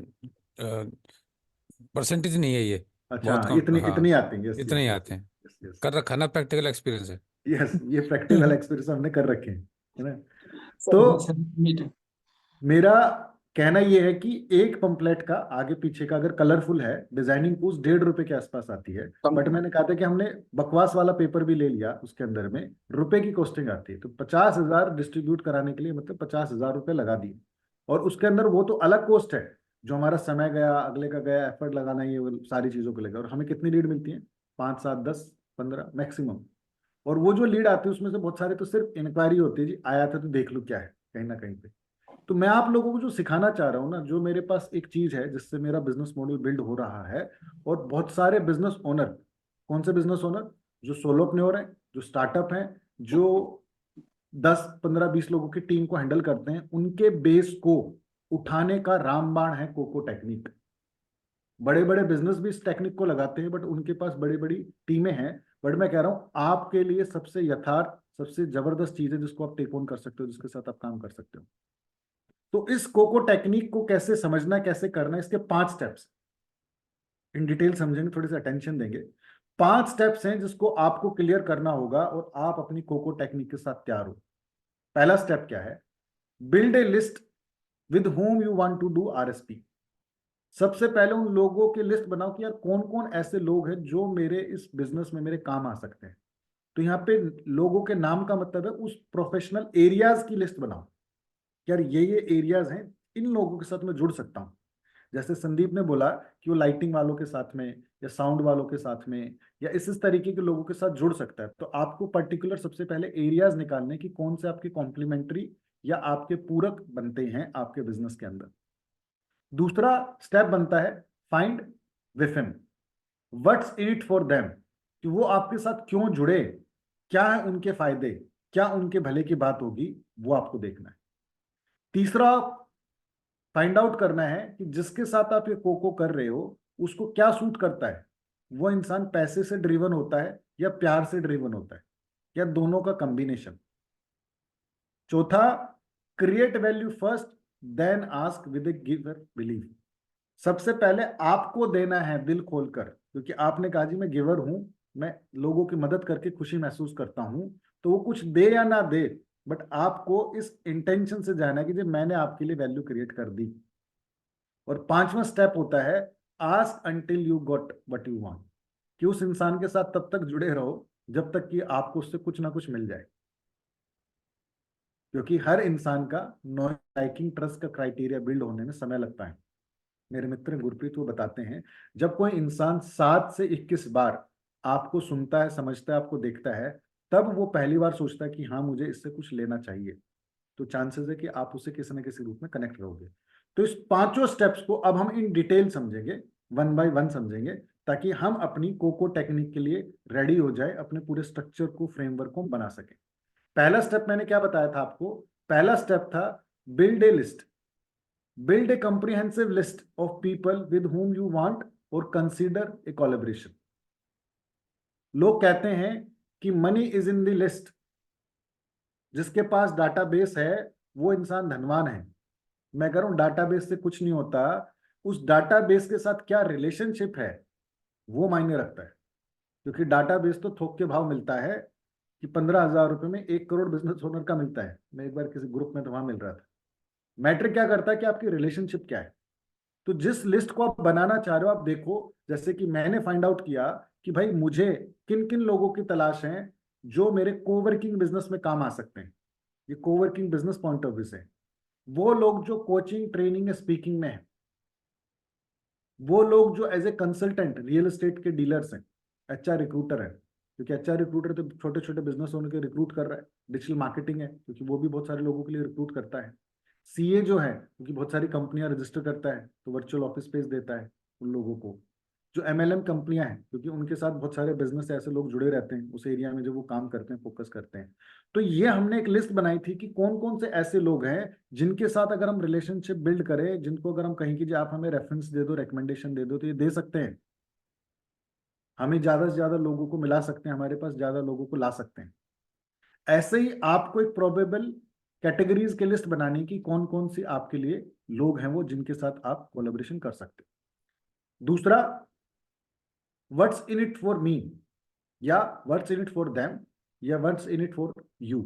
परसेंटेज नहीं है, ये अच्छा, बहुत कम। इतने हाँ, इतने आते हैं, यस इतने यस ही यस आते हैं। यस यस कर रखा ना, प्रैक्टिकल एक्सपीरियंस है। यस, ये प्रैक्टिकल एक्सपीरियंस हमने कर रखे हैं, है ना। सर तो मीट मेरा कहना यह है कि एक पंपलेट का आगे पीछे का अगर कलरफुल है, डिजाइनिंग कॉस्ट 1.5 रुपए के आसपास आती है। बट मैंने कहा था कि हमने बकवास वाला पेपर भी ले लिया, उसके अंदर में रुपए की कॉस्टिंग आती है, तो 50,000 डिस्ट्रीब्यूट कराने के लिए मतलब 50,000 रुपए लगा दिए। और उसके अंदर वो तो अलग कॉस्ट है, जो हमारा समय गया, अगले का गया, एफर्ट लगाना, ये वो सारी चीजों को लेकर। और हमें कितनी लीड मिलती है? 5 7 10 15 मैक्सिमम। और वो जो लीड आती है उसमें से बहुत सारे तो सिर्फ इंक्वायरी होती है, जी आया था तो देख लो क्या है, कहीं ना कहीं पे। तो मैं आप लोगों को जो सिखाना चाह रहा हूँ ना, जो मेरे पास एक चीज है जिससे मेरा बिजनेस मॉडल बिल्ड हो रहा है, और बहुत सारे बिजनेस ओनर, कौन से बिजनेस ओनर? जो सोलोप्रेन्योर हैं, जो स्टार्टअप हैं, जो 10 15 20 लोगों की टीम को हैंडल करते हैं, उनके बेस को उठाने का रामबाण है कोको टेक्निक। बड़े बड़े बिजनेस भी इस टेक्निक को लगाते हैं, बट उनके पास बड़ी बड़ी टीमें हैं। बट मैं कह रहा हूं आपके लिए सबसे यथार्थ, सबसे जबरदस्त चीज है जिसको आप टेक ऑन कर सकते हो, जिसके साथ आप काम कर सकते हो। तो इस कोको टेक्निक को कैसे समझना, कैसे करना, इसके 5 स्टेप्स इन डिटेल समझेंगे, थोड़े से अटेंशन देंगे। 5 स्टेप्स हैं जिसको आपको क्लियर करना होगा और आप अपनी कोको टेक्निक के साथ तैयार हो। पहला स्टेप क्या है? Build a list with whom you want to do RSP। सबसे पहले उन लोगों की लिस्ट बनाओ कि यार कौन कौन ऐसे लोग हैं जो मेरे इस बिजनेस में मेरे काम आ सकते हैं। तो यहाँ पे लोगों के नाम का मतलब है उस प्रोफेशनल एरियाज की लिस्ट बनाओ, यार ये एरियाज हैं, इन लोगों के साथ मैं जुड़ सकता हूँ। जैसे संदीप ने बोला कि वो लाइटिंग वालों के साथ में या साउंड वालों के साथ में या इस तरीके के लोगों के साथ जुड़ सकता है। तो आपको पर्टिकुलर सबसे पहले एरियाज निकालने की कौन से आपके कॉम्प्लीमेंट्री या आपके पूरक बनते हैं आपके बिजनेस के अंदर। दूसरा स्टेप बनता है find with him what's in it for them, कि वो आपके साथ क्यों जुड़े, क्या है उनके फायदे, क्या उनके भले की बात होगी, वो आपको देखना है। तीसरा फाइंड आउट करना है कि जिसके साथ आप ये कोको कर रहे हो उसको क्या सूट करता है। वो इंसान पैसे से ड्रिवन होता है या प्यार से ड्रिवन होता है, या दोनों का कॉम्बिनेशन। चौथा, create value first then ask with a giver believe. सबसे पहले आपको देना है दिल खोलकर, क्योंकि आपने कहा जी मैं गिवर हूं, मैं लोगों की मदद करके खुशी महसूस करता हूं, तो वो कुछ दे या ना दे, बट आपको इस इंटेंशन से जाना है कि जी मैंने आपके लिए वैल्यू क्रिएट कर दी। और 5वां स्टेप होता है ask until you got what you want, कि उस इंसान के साथ तब तक जुड़े रहो जब तक कि आपको उससे कुछ ना कुछ मिल जाए, क्योंकि हर इंसान का नो लाइकिंग ट्रस्ट का क्राइटेरिया बिल्ड होने में समय लगता है। मेरे मित्र गुरप्रीत वो बताते हैं, जब कोई इंसान 7 से 21 बार आपको सुनता है, समझता है, आपको देखता है, तब वो पहली बार सोचता है कि हाँ मुझे इससे कुछ लेना चाहिए, तो चांसेस है कि आप उससे किसी न किसी रूप में कनेक्ट रहोगे। तो इस 5 स्टेप्स को अब हम इन डिटेल समझेंगे, 1 बाय 1 समझेंगे, ताकि हम अपनी कोको टेक्निक के लिए रेडी हो जाए, अपने पूरे स्ट्रक्चर को, फ्रेमवर्क को बना सके। पहला स्टेप मैंने क्या बताया था आपको? पहला स्टेप था build a list, build a comprehensive list of people with whom you want or consider a collaboration. लोग कहते हैं कि money is in the list, जिसके पास डाटाबेस है वो इंसान धनवान है। मैं कह रहा हूं डाटाबेस से कुछ नहीं होता, उस डाटाबेस के साथ क्या रिलेशनशिप है वो मायने रखता है, क्योंकि डाटाबेस तो थोक के भाव मिलता है कि 15,000 रुपए में 1 करोड़ बिजनेस ओनर का मिलता है। मैं एक बार किसी ग्रुप में तो वहां मिल रहा था। मैटर क्या करता है कि आपकी रिलेशनशिप क्या है। तो जिस लिस्ट को आप बनाना चाह रहे हो, आप देखो, जैसे कि मैंने फाइंड आउट किया कि भाई मुझे किन किन लोगों की तलाश है जो मेरे कोवर्किंग बिजनेस में काम आ सकते हैं। ये coworking business point of view से वो लोग जो कोचिंग, ट्रेनिंग, स्पीकिंग में है, वो लोग जो as a consultant real estate के डीलर्स हैं, एचआर रिक्रूटर है, क्योंकि एचआर रिक्रूटर तो छोटे छोटे बिजनेस ओनर के रिक्रूट कर रहा है। डिजिटल मार्केटिंग है, क्योंकि वो भी बहुत सारे लोगों के लिए रिक्रूट करता है। सीए जो है, क्योंकि बहुत सारी कंपनियां रजिस्टर करता है तो वर्चुअल ऑफिस स्पेस देता है उन लोगों को। जो एमएलएम कंपनियां हैं, क्योंकि उनके साथ बहुत सारे बिजनेस ऐसे लोग जुड़े रहते हैं उस एरिया में जो वो काम करते हैं, फोकस करते हैं। तो ये हमने एक लिस्ट बनाई थी कि कौन कौन से ऐसे लोग हैं जिनके साथ अगर हम रिलेशनशिप बिल्ड करें, जिनको अगर हम कहें कि जी आप हमें रेफरेंस दे दो, रिकमेंडेशन दे दो, तो ये दे सकते हैं, हमें ज्यादा से ज्यादा लोगों को मिला सकते हैं, हमारे पास ज्यादा लोगों को ला सकते हैं। ऐसे ही आपको एक प्रोबेबल कैटेगरीज के लिस्ट बनानी की कौन कौन सी आपके लिए लोग हैं वो जिनके साथ आप कोलैबोरेशन कर सकते हैं। दूसरा, what's in it for me, या what's in it for them, या what's in it for you.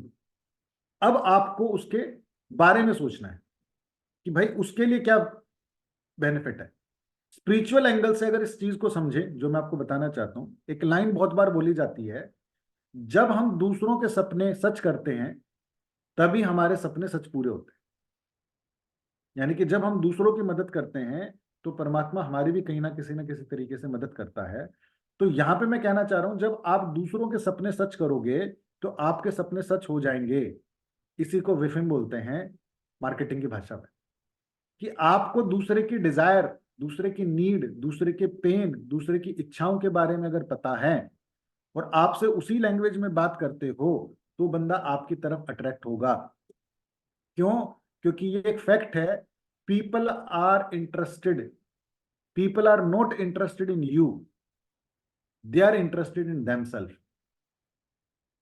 अब आपको उसके बारे में सोचना है कि भाई उसके लिए क्या बेनिफिट है। स्पिरिचुअल एंगल से अगर इस चीज को समझे, जो मैं आपको बताना चाहता हूं, एक लाइन बहुत बार बोली जाती है, जब हम दूसरों के सपने सच करते हैं तभी हमारे सपने सच पूरे होते हैं। यानी कि जब हम दूसरों की मदद करते हैं तो परमात्मा हमारी भी कहीं ना किसी तरीके से मदद करता है। तो यहां पे मैं कहना चाह रहा हूं, जब आप दूसरों के सपने सच करोगे तो आपके सपने सच हो जाएंगे। इसी को विफिम बोलते हैं मार्केटिंग की भाषा में, कि आपको दूसरे की डिजायर, दूसरे की नीड, दूसरे के पेन, दूसरे की इच्छाओं के बारे में अगर पता है और आपसे उसी लैंग्वेज में बात करते हो तो बंदा आपकी तरफ अट्रैक्ट होगा। क्यों? क्योंकि ये एक फैक्ट है, people are interested, people are not interested in you, they are interested in themselves.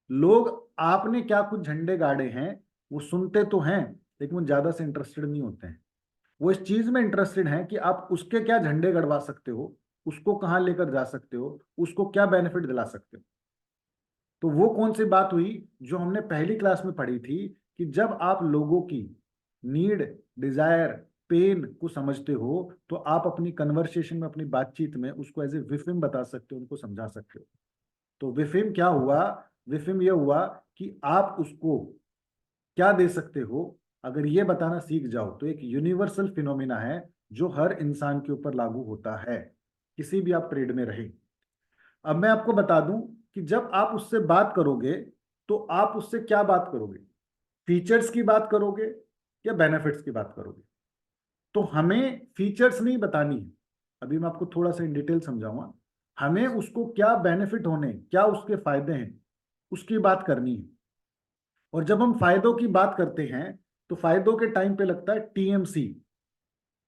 लोग आपने क्या कुछ झंडे गाड़े हैं वो सुनते तो हैं, लेकिन वो ज्यादा से इंटरेस्टेड नहीं होते हैं। वो इस चीज में इंटरेस्टेड हैं कि आप उसके क्या झंडे गड़वा सकते हो, उसको कहां लेकर जा सकते हो, उसको क्या बेनिफिट दिला सकते हो। तो वो कौन सी बात हुई जो हमने पहली क्लास में पढ़ी थी, कि जब आप लोगों की नीड, डिजायर, पेन को समझते हो तो आप अपनी कन्वर्सेशन में, अपनी बातचीत में उसको एज ए विफिम बता सकते हो, उनको समझा सकते हो। तो विफिम क्या हुआ? विफिम यह हुआ कि आप उसको क्या दे सकते हो, अगर ये बताना सीख जाओ तो एक यूनिवर्सल फिनोमिना है जो हर इंसान के ऊपर लागू होता है, किसी भी आप ट्रेड में रहे। अब मैं आपको बता दूं कि जब आप उससे बात करोगे तो आप उससे क्या बात करोगे, फीचर्स की बात करोगे या बेनिफिट्स की बात करोगे। तो हमें फीचर्स नहीं बतानी है, अभी मैं आपको थोड़ा सा इन डिटेल समझाऊंगा। हमें उसको क्या बेनिफिट होने, क्या उसके फायदे हैं, उसकी बात करनी है। और जब हम फायदों की बात करते हैं तो फायदों के टाइम पे लगता है टीएमसी।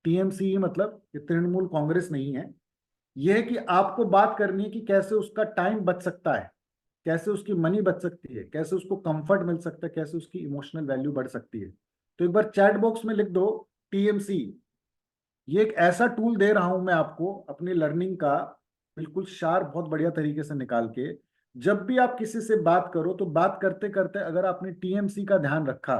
टीएमसी मतलब ये तृणमूल कांग्रेस नहीं है, यह है कि आपको बात करनी है कि कैसे उसका टाइम बच सकता है, कैसे उसकी मनी बच सकती है, कैसे उसको कंफर्ट मिल सकता है, कैसे उसकी इमोशनल वैल्यू बढ़ सकती है। तो एक बार चैट बॉक्स में लिख दो टीएमसी, ये एक ऐसा टूल दे रहा हूं मैं आपको अपनी लर्निंग का, बिल्कुल शार्प, बहुत बढ़िया तरीके से निकाल के। जब भी आप किसी से बात करो तो बात करते करते अगर आपने टीएमसी का ध्यान रखा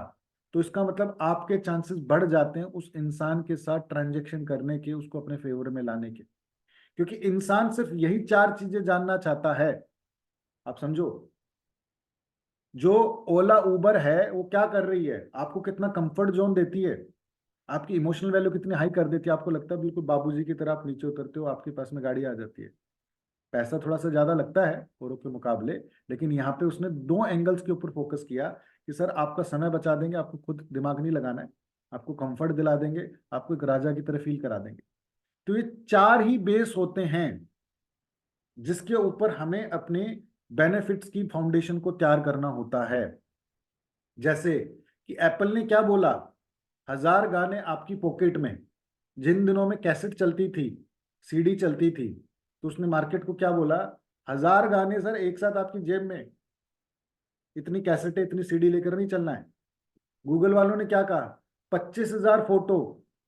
तो इसका मतलब आपके चांसेस बढ़ जाते हैं उस इंसान के साथ ट्रांजेक्शन करने के, उसको अपने फेवर में लाने के। क्योंकि इंसान सिर्फ यही 4 चीजें जानना चाहता है, आप समझो। जो ओला उबर है वो क्या कर रही है, आपको कितना कंफर्ट जोन देती है, आपकी इमोशनल वैल्यू कितनी हाई कर देती है, आपको लगता है बिल्कुल बाबूजी की तरह आप नीचे उतरते हो, आपके पास में गाड़ी आ जाती है। पैसा थोड़ा सा ज्यादा लगता है औरों के मुकाबले, लेकिन यहाँ पे उसने 2 एंगल्स के ऊपर फोकस किया कि सर आपका समय बचा देंगे, आपको खुद दिमाग नहीं लगाना है, आपको कंफर्ट दिला देंगे, आपको एक राजा की तरह फील करा देंगे। तो ये 4 ही बेस होते हैं जिसके ऊपर हमें अपने बेनिफिट्स की फाउंडेशन को तैयार करना होता है। जैसे कि एप्पल ने क्या बोला, 1000 गाने आपकी पॉकेट में। जिन दिनों में कैसेट चलती थी, सीडी चलती थी, तो उसने मार्केट को क्या बोला, 1000 गाने सर एक साथ आपकी जेब में, इतनी कैसेटें इतनी सीडी लेकर नहीं चलना है। गूगल वालों ने क्या कहा, 25,000 photo,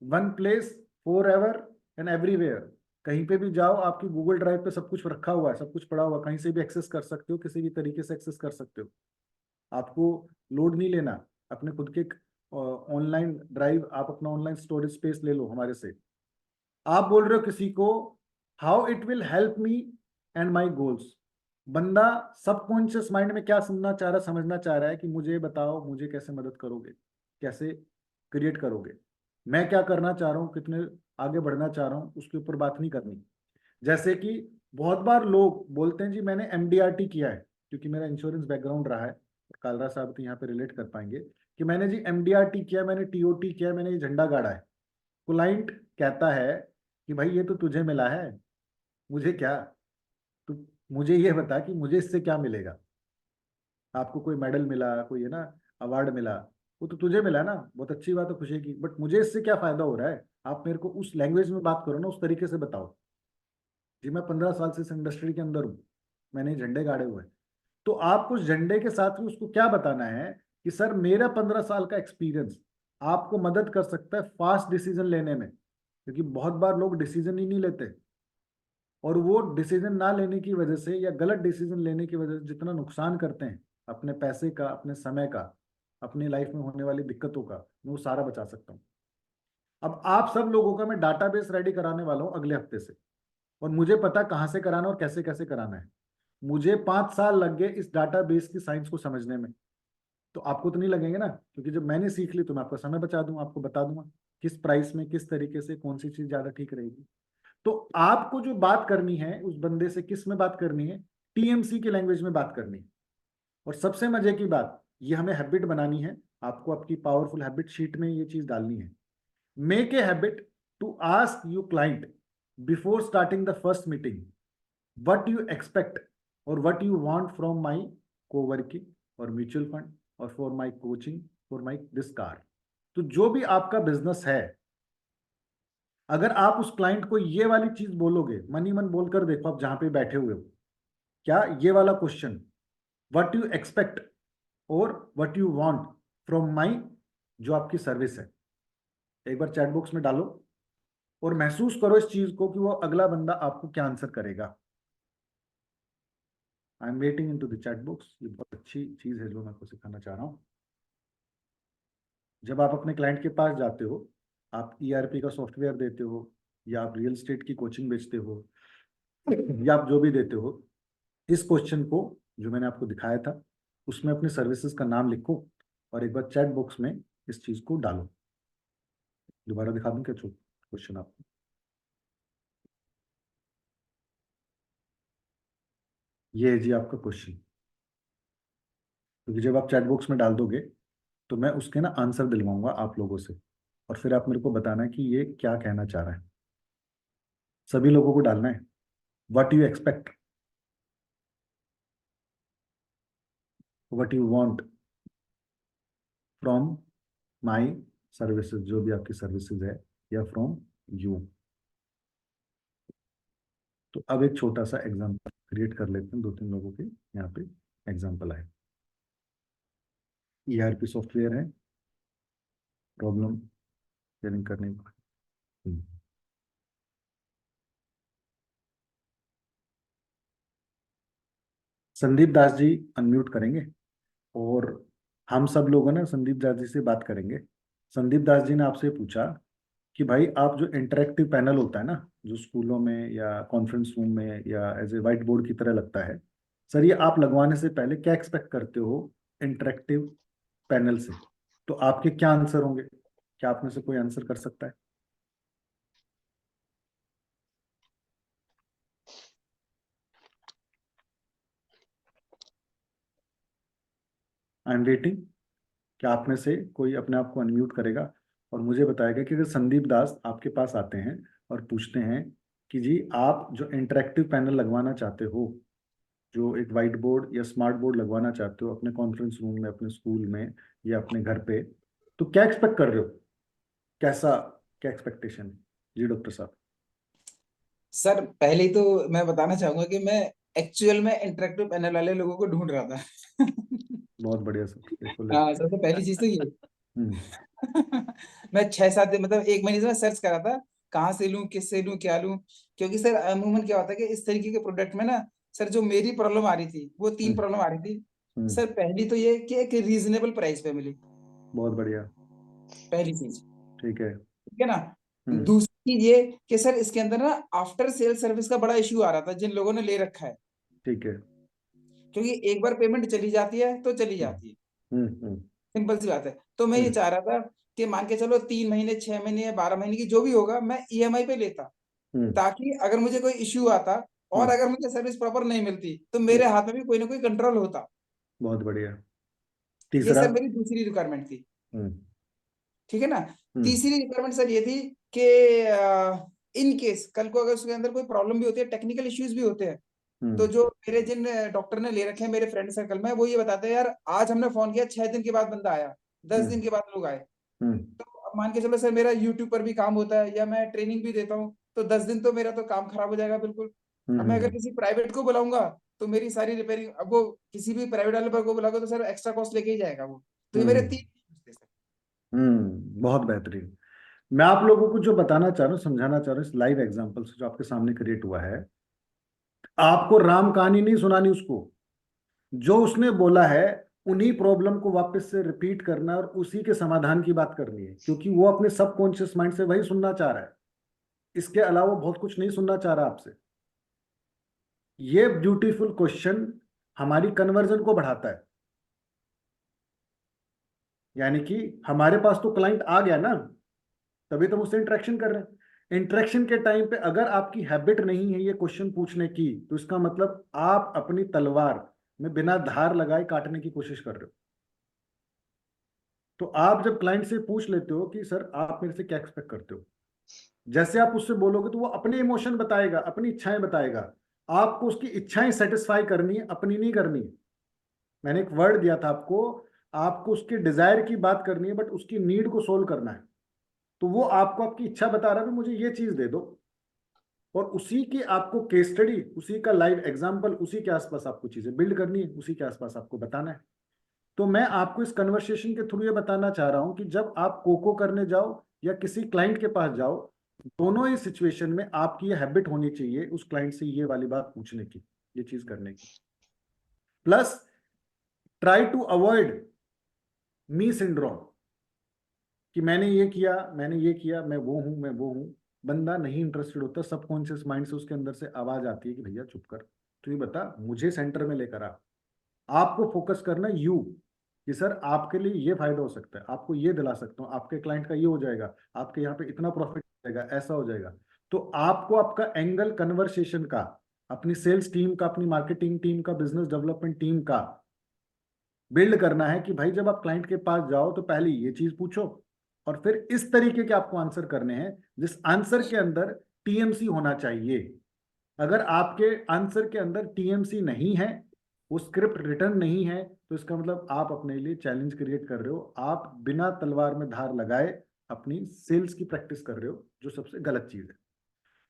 one place, for ever and everywhere. कहीं पे भी जाओ आपकी गूगल ड्राइव पे सब कुछ रखा हुआ है, सब कुछ पड़ा हुआ, कहीं से भी एक्सेस कर सकते हो, किसी भी तरीके से एक्सेस कर सकते हो। आपको लोड नहीं लेना, अपने खुद के ऑनलाइन ड्राइव, आप अपना ऑनलाइन स्टोरेज स्पेस ले लो हमारे से। आप बोल रहे हो किसी को how it will help me and my goals. बंदा सबकॉन्शियस माइंड में क्या सुनना चाह रहा, समझना चाह रहा है कि मुझे बताओ मुझे कैसे मदद करोगे, कैसे क्रिएट करोगे, मैं क्या करना चाह रहा हूँ, कितने आगे बढ़ना चाह रहा हूँ, उसके ऊपर बात नहीं करनी। जैसे कि बहुत बार लोग बोलते हैं जी मैंने एमडीआरटी किया है, क्योंकि मेरा इंश्योरेंस बैकग्राउंड रहा है, कालरा साहब तो यहाँ पे रिलेट कर पाएंगे कि मैंने जी एमडीआरटी किया, मैंने टीओटी किया, मैंने ये झंडा गाड़ा है। क्लाइंट कहता है कि भाई ये तो तुझे मिला है, मुझे क्या, तो मुझे ये बता कि मुझे इससे क्या मिलेगा। आपको कोई मेडल मिला, कोई है ना अवार्ड मिला, वो तो तुझे मिला ना, बहुत अच्छी बात है खुशी की, बट मुझे इससे क्या फायदा हो रहा है। आप मेरे को उस लैंग्वेज में बात करो ना, उस तरीके से बताओ। जी मैं 15 साल से इस इंडस्ट्री के अंदर हूँ, मैंने झंडे गाड़े हुए हैं। तो आपको उस झंडे के साथ में उसको क्या बताना है कि सर मेरा 15 साल का एक्सपीरियंस आपको मदद कर सकता है फास्ट डिसीजन लेने में। क्योंकि बहुत बार लोग डिसीजन ही नहीं लेते, और वो डिसीजन ना लेने की वजह से या गलत डिसीजन लेने की वजह से जितना नुकसान करते हैं अपने पैसे का, अपने समय का, अपनी लाइफ में होने वाली दिक्कतों का, मैं वो सारा बचा सकता हूँ। अब आप सब लोगों का मैं डाटाबेस रेडी कराने वाला हूँ अगले हफ्ते से, और मुझे पता कहाँ से कराना और कैसे कैसे कराना है। मुझे 5 साल लग गए इस डाटाबेस की साइंस को समझने में, तो आपको तो नहीं लगेंगे ना, क्योंकि जब मैंने सीख ली तो मैं आपका समय बचा दूंगा, आपको बता दूंगा किस प्राइस में किस तरीके से कौन सी चीज ज्यादा ठीक रहेगी। तो आपको जो बात करनी है उस बंदे से किस में बात करनी है, टीएमसी की लैंग्वेज में बात करनी है। और सबसे मजे की बात, ये हमें हैबिट बनानी है, आपको आपकी पावरफुल हैबिट शीट में ये चीज डालनी है। Make a habit to ask you client before starting the first meeting what you expect or what you want from my co-working और म्यूचुअल फंड और for my coaching for my this car. तो जो भी आपका business है, अगर आप उस क्लाइंट को ये वाली चीज बोलोगे, मन ही मन बोलकर देखो आप जहां पे बैठे हुए हो, क्या ये वाला क्वेश्चन, व्हाट यू एक्सपेक्ट और what you want from my, जो आपकी सर्विस है, एक बार चैट बॉक्स में डालो और महसूस करो इस चीज को कि वो अगला बंदा आपको क्या आंसर करेगा। I am waiting in to the chat box. ये बहुत अच्छी चीज है जो मैं आपको सिखाना चाह रहा हूँ। जब आप अपने क्लाइंट के पास जाते हो, आप ईआरपी का सॉफ्टवेयर देते हो, या आप रियल एस्टेट की कोचिंग बेचते हो, या आप जो भी देते हो, इस क्वेश्चन को जो मैंने आपको दिखाया था उसमें अपने सर्विसेज का नाम लिखो और एक बार चैट बॉक्स में इस चीज को डालो। दोबारा दिखा दूं क्या क्वेश्चन आपको? ये है जी आपका क्वेश्चन, क्योंकि जब आप चैट बॉक्स में डाल दोगे तो मैं उसके ना आंसर दिलवाऊंगा आप लोगों से, और फिर आप मेरे को बताना है कि ये क्या कहना चाह रहा है। सभी लोगों को डालना है what you expect, what you want from my services, जो भी आपकी सर्विसेज है, या फ्रॉम यू। तो अब एक छोटा सा एग्जांपल क्रिएट कर लेते हैं, 2-3 लोगों के यहाँ पे एग्जांपल आए। ईआरपी सॉफ्टवेयर है, प्रॉब्लम शेयरिंग करने का। संदीप दास जी अनम्यूट करेंगे और हम सब लोगों ने संदीप दास जी से बात करेंगे। संदीप दास जी ने आपसे पूछा कि भाई आप जो इंटरेक्टिव पैनल होता है ना, जो स्कूलों में या कॉन्फ्रेंस रूम में या एज ए व्हाइट बोर्ड की तरह लगता है, सर ये आप लगवाने से पहले क्या एक्सपेक्ट करते हो इंटरेक्टिव पैनल से? तो आपके क्या आंसर होंगे? क्या आप में से कोई आंसर कर सकता है? आई एम वेटिंग। क्या आप में से कोई अपने आप को अनम्यूट करेगा और मुझे बताएगा कि अगर संदीप दास आपके पास आते हैं और पूछते हैं कि जी आप जो इंटरेक्टिव पैनल लगवाना चाहते हो, जो एक वाइट बोर्ड या स्मार्ट बोर्ड लगवाना चाहते हो अपने कॉन्फ्रेंस रूम में, अपने स्कूल में या अपने घर पे, तो क्या एक्सपेक्ट कर रहे हो? कैसा, क्या एक्सपेक्टेशन है? जी डॉक्टर साहब। सर पहले ही तो मैं बताना चाहूंगा कि मैं एक्चुअल में इंटरेक्टिव पैनल वाले लोगों को ढूंढ रहा था। बहुत बढ़िया सर, बिल्कुल। हाँ, सबसे पहली चीज तो ये। मैं 6-7 दिन, मतलब 1 महीने से मैं सर्च कर रहा था कहाँ से लूं, किससे लूं, क्या लूं। क्योंकि सर अमूमन क्या होता है कि इस तरीके के प्रोडक्ट में ना सर, जो मेरी प्रॉब्लम आ रही थी वो 3 प्रॉब्लम आ रही थी सर। पहली तो ये कि एक रीजनेबल प्राइस पे मिली, बहुत बढ़िया। पहली चीज। ठीक है। ठीक है ना। दूसरी चीज ये कि सर इसके अंदर ना आफ्टर सेल सर्विस का बड़ा इश्यू आ रहा था जिन लोगों ने ले रखा है। ठीक है। क्योंकि एक बार पेमेंट चली जाती है तो चली जाती है, सिंपल सी बात है। तो मैं ये चाह रहा था कि मान के चलो 3 महीने, 6 महीने या 12 महीने की जो भी होगा, मैं ईएमआई पे लेता, ताकि अगर मुझे कोई इश्यू आता और अगर मुझे सर्विस प्रॉपर नहीं मिलती तो मेरे हाथ में भी कोई ना कोई कंट्रोल होता। बहुत बढ़िया। ये तीसरा। सर मेरी दूसरी रिक्वायरमेंट थी। ठीक है ना। हम्म। तीसरी रिक्वायरमेंट सर ये थी कि इन केस कल को अगर उसके अंदर कोई प्रॉब्लम भी होती है, टेक्निकल इश्यूज भी होते हैं, तो जो मेरे जिन डॉक्टर ने ले रखे हैं मेरे फ्रेंड सर्कल में, वो ये बताते हैं यार आज हमने फोन किया 6 दिन के बाद बंदा आया, 10 दिन के बाद लोग आए। तो अब मान के चलो सर मेरा यूट्यूब पर भी काम होता है या मैं ट्रेनिंग भी देता हूँ, तो 10 दिन तो मेरा तो काम खराब हो जाएगा बिल्कुल। अब मैं अगर किसी प्राइवेट को बुलाऊंगा तो मेरी सारी रिपेयरिंग, अब वो किसी भी प्राइवेट वाले पर को बुलाऊंगा तो सर एक्स्ट्रा कॉस्ट लेके ही जाएगा वो। तो ये मेरे 3 issues थे सर। बहुत बेहतरीन। मैं आप लोगों को जो बताना चाह रहा हूँ, समझाना चाह रहा हूँ इस लाइव एग्जांपल से जो आपके सामने क्रिएट हुआ है, आपको राम कहानी नहीं सुनानी उसको। जो उसने बोला है उन्हीं प्रॉब्लम को वापस से रिपीट करना और उसी के समाधान की बात करनी है, क्योंकि वो अपने सबकॉन्शियस माइंड से वही सुनना चाह रहा है। इसके अलावा बहुत कुछ नहीं सुनना चाह रहा आपसे। ये ब्यूटीफुल क्वेश्चन हमारी कन्वर्जन को बढ़ाता है। यानी कि हमारे पास तो क्लाइंट आ गया ना, तभी तो मुझसे इंटरेक्शन कर रहे हैं। इंटरेक्शन के टाइम पे अगर आपकी हैबिट नहीं है ये क्वेश्चन पूछने की, तो इसका मतलब आप अपनी तलवार में बिना धार लगाए काटने की कोशिश कर रहे हो। तो आप जब क्लाइंट से पूछ लेते हो कि सर आप मेरे से क्या एक्सपेक्ट करते हो, जैसे आप उससे बोलोगे तो वो अपने इमोशन बताएगा, अपनी इच्छाएं बताएगा। आपको उसकी इच्छाएं सेटिस्फाई करनी है, अपनी नहीं करनी है। मैंने एक वर्ड दिया था आपको, आपको उसके डिजायर की बात करनी है बट उसकी नीड को सोल्व करना है। तो वो आपको आपकी इच्छा बता रहा है कि मुझे ये चीज दे दो, और उसी की आपको केस स्टडी, उसी का लाइव एग्जांपल, उसी के आसपास आपको चीजें बिल्ड करनी है, उसी के आसपास आपको बताना है। तो मैं आपको इस कन्वर्सेशन के थ्रू ये बताना चाह रहा हूं कि जब आप कोको करने जाओ या किसी क्लाइंट के पास जाओ, दोनों ही सिचुएशन में आपकी ये हैबिट होनी चाहिए उस क्लाइंट से ये वाली बात पूछने की, ये चीज करने की। Plus try to avoid me syndrome कि मैंने ये किया, मैंने ये किया, मैं वो हूं, मैं वो हूं। बंदा नहीं इंटरेस्टेड होता, सबकॉन्शियस माइंड से उसके अंदर से आवाज आती है कि भैया चुप कर, तू ये बता, मुझे सेंटर में लेकर आ। आपको फोकस करना यू कि सर आपके लिए ये फायदा हो सकता है, आपको ये दिला सकता हूँ, आपके क्लाइंट का ये हो जाएगा, आपके यहाँ पे इतना प्रॉफिट जाएगा, ऐसा हो जाएगा। तो आपको आपका एंगल कन्वर्सेशन का, अपनी सेल्स टीम का, अपनी मार्केटिंग टीम का, बिजनेस डेवलपमेंट टीम का बिल्ड करना है कि भाई जब आप क्लाइंट के पास जाओ तो पहले ये चीज पूछो और फिर इस तरीके के आपको आंसर करने हैं जिस आंसर के अंदर टीएमसी होना चाहिए। अगर आपके आंसर के अंदर टीएमसी नहीं है, वो स्क्रिप्ट रिटर्न नहीं है, तो इसका मतलब आप अपने लिए चैलेंज क्रिएट कर रहे हो। आप बिना तलवार में धार लगाए अपनी सेल्स की प्रैक्टिस कर रहे हो, जो सबसे गलत चीज है।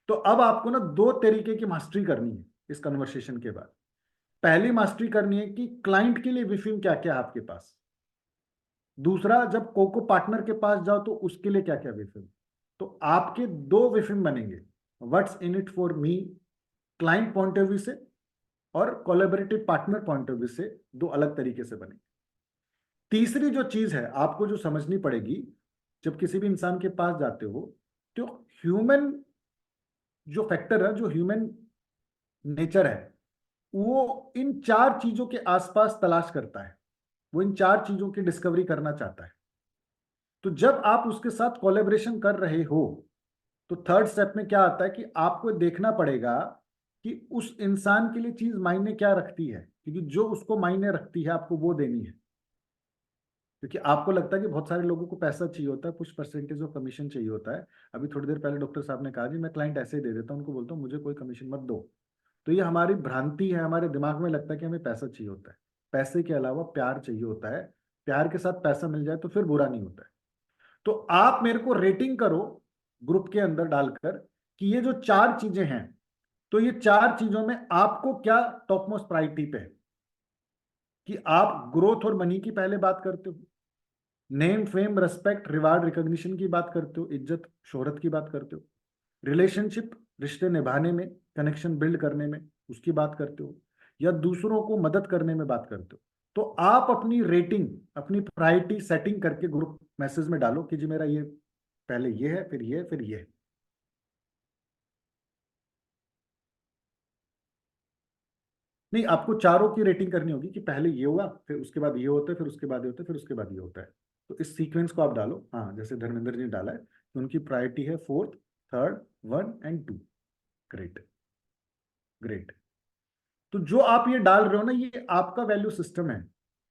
तो अब आपको ना 2 तरीके की मास्टरी करनी है इस कन्वर्सेशन के बाद। पहली मास्टरी करनी है कि क्लाइंट के लिए विफिंग क्या क्या है आपके पास। दूसरा, जब कोको पार्टनर के पास जाओ तो उसके लिए क्या क्या विफिंग। तो आपके 2 विफिंग बनेंगे, what's in it for me client point of view से, और collaborative partner point of view से दो अलग तरीके से बनेंगे। तीसरी जो चीज है आपको जो समझनी पड़ेगी, जब किसी भी इंसान के पास जाते हो तो ह्यूमन जो फैक्टर है, जो ह्यूमन नेचर है, वो इन चार चीजों के आसपास तलाश करता है, वो इन चार चीजों की डिस्कवरी करना चाहता है। तो जब आप उसके साथ कोलैबोरेशन कर रहे हो तो थर्ड स्टेप में क्या आता है कि आपको देखना पड़ेगा कि उस इंसान के लिए चीज मायने क्या रखती है, क्योंकि जो उसको मायने रखती है आपको वो देनी है। क्योंकि आपको लगता है कि बहुत सारे लोगों को पैसा चाहिए होता है, कुछ परसेंटेज ऑफ कमीशन चाहिए होता है। अभी थोड़ी देर पहले डॉक्टर साहब ने कहा जी मैं क्लाइंट ऐसे ही दे देता हूँ, उनको बोलता हूँ मुझे कोई कमीशन मत दो। तो ये हमारी भ्रांति है, हमारे दिमाग में लगता है कि हमें पैसा चाहिए होता है। पैसे के अलावा प्यार चाहिए होता है, प्यार के साथ पैसा मिल जाए तो फिर बुरा नहीं होता है। तो आप मेरे को रेटिंग करो ग्रुप के अंदर डालकर कि ये जो चार चीजें हैं, तो ये चार चीजों में आपको क्या टॉप मोस्ट प्रायोरिटी पे है। कि आप ग्रोथ और मनी की पहले बात करते हो, name fame respect reward recognition की बात करते हो, इज्जत शोहरत की बात करते हो, रिलेशनशिप रिश्ते निभाने में, कनेक्शन बिल्ड करने में उसकी बात करते हो, या दूसरों को मदद करने में बात करते हो। तो आप अपनी रेटिंग, अपनी प्रायोरिटी सेटिंग करके ग्रुप मैसेज में डालो कि जी मेरा ये पहले ये है, फिर ये, फिर ये। नहीं, आपको चारों की रेटिंग करनी होगी कि पहले ये हुआ, फिर उसके बाद ये होता है, फिर उसके बाद ये होता है, फिर उसके बाद ये होता है। तो इस सीक्वेंस को आप डालो। हाँ, जैसे धर्मेंद्र जी ने डाला है कि उनकी प्रायोरिटी है 4th, 3rd, 1 and 2। Great great. तो जो आप ये डाल रहे हो ना, ये आपका वैल्यू सिस्टम है।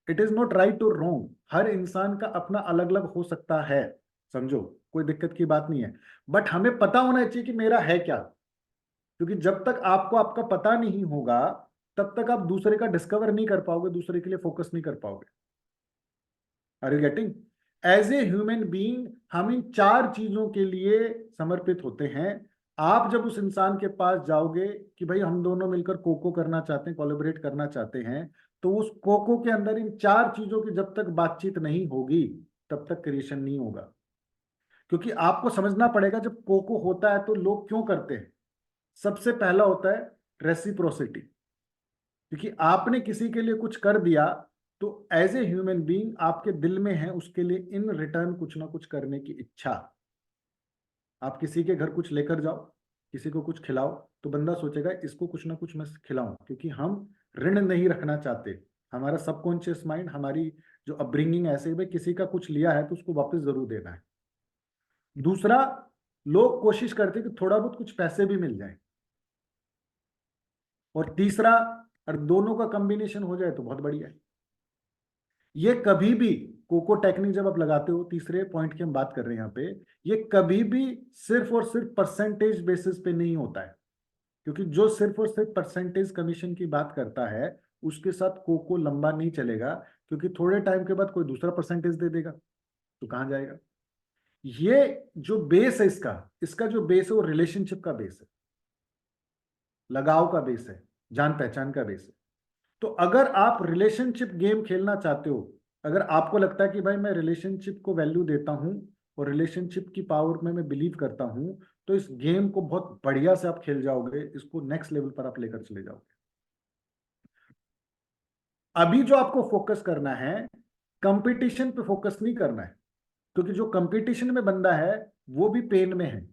इट इज नॉट राइट और रॉन्ग, हर इंसान का अपना अलग अलग हो सकता है, समझो, कोई दिक्कत की बात नहीं है। बट हमें पता होना चाहिए कि मेरा है क्या, क्योंकि जब तक आपको आपका पता नहीं होगा तब तक आप दूसरे का डिस्कवर नहीं कर पाओगे, दूसरे के लिए फोकस नहीं कर पाओगे। Are you getting? As a human being हम इन चार चीजों के लिए समर्पित होते हैं। आप जब उस इंसान के पास जाओगे कि भाई हम दोनों मिलकर कोको करना चाहते हैं, कोलैबोरेट करना चाहते हैं, तो उस कोको के अंदर इन चार चीजों की जब तक बातचीत नहीं होगी तब तक क्रिएशन नहीं होगा। क्योंकि आपको समझना पड़ेगा जब कोको होता है तो लोग क्यों करते हैं। सबसे पहला होता है रेसिप्रोसिटी, क्योंकि आपने किसी के लिए कुछ कर दिया तो एज ए ह्यूमन बीइंग आपके दिल में है उसके लिए इन रिटर्न कुछ ना कुछ करने की इच्छा। आप किसी के घर कुछ लेकर जाओ, किसी को कुछ खिलाओ, तो बंदा सोचेगा इसको कुछ ना कुछ मैं खिलाऊं, क्योंकि हम ऋण नहीं रखना चाहते। हमारा सबकॉन्शियस माइंड, हमारी जो अपब्रिंगिंग ऐसे भाई किसी का कुछ लिया है तो उसको वापस जरूर देना है। दूसरा, लोग कोशिश करते कि थोड़ा बहुत कुछ पैसे भी मिल जाए। और तीसरा, और दोनों का कॉम्बिनेशन हो जाए तो बहुत बढ़िया है। ये कभी भी कोको टेक्निक जब आप लगाते हो, तीसरे पॉइंट की हम बात कर रहे हैं यहाँ पे, ये कभी भी सिर्फ और सिर्फ परसेंटेज बेसिस पे नहीं होता है। क्योंकि जो सिर्फ और सिर्फ परसेंटेज कमीशन की बात करता है उसके साथ कोको लंबा नहीं चलेगा, क्योंकि थोड़े टाइम के बाद कोई दूसरा परसेंटेज दे देगा तो कहाँ जाएगा। ये जो बेस है इसका इसका जो बेस है वो रिलेशनशिप का बेस है, लगाव का बेस है, जान पहचान का बेस है। तो अगर आप रिलेशनशिप गेम खेलना चाहते हो, अगर आपको लगता है कि भाई मैं रिलेशनशिप को वैल्यू देता हूं और रिलेशनशिप की पावर में मैं बिलीव करता हूं, तो इस गेम को बहुत बढ़िया से आप खेल जाओगे, इसको नेक्स्ट लेवल पर आप लेकर चले जाओगे। अभी जो आपको फोकस करना है, कंपटीशन पे फोकस नहीं करना है, क्योंकि जो कंपटीशन में बंदा है वो भी पेन में है।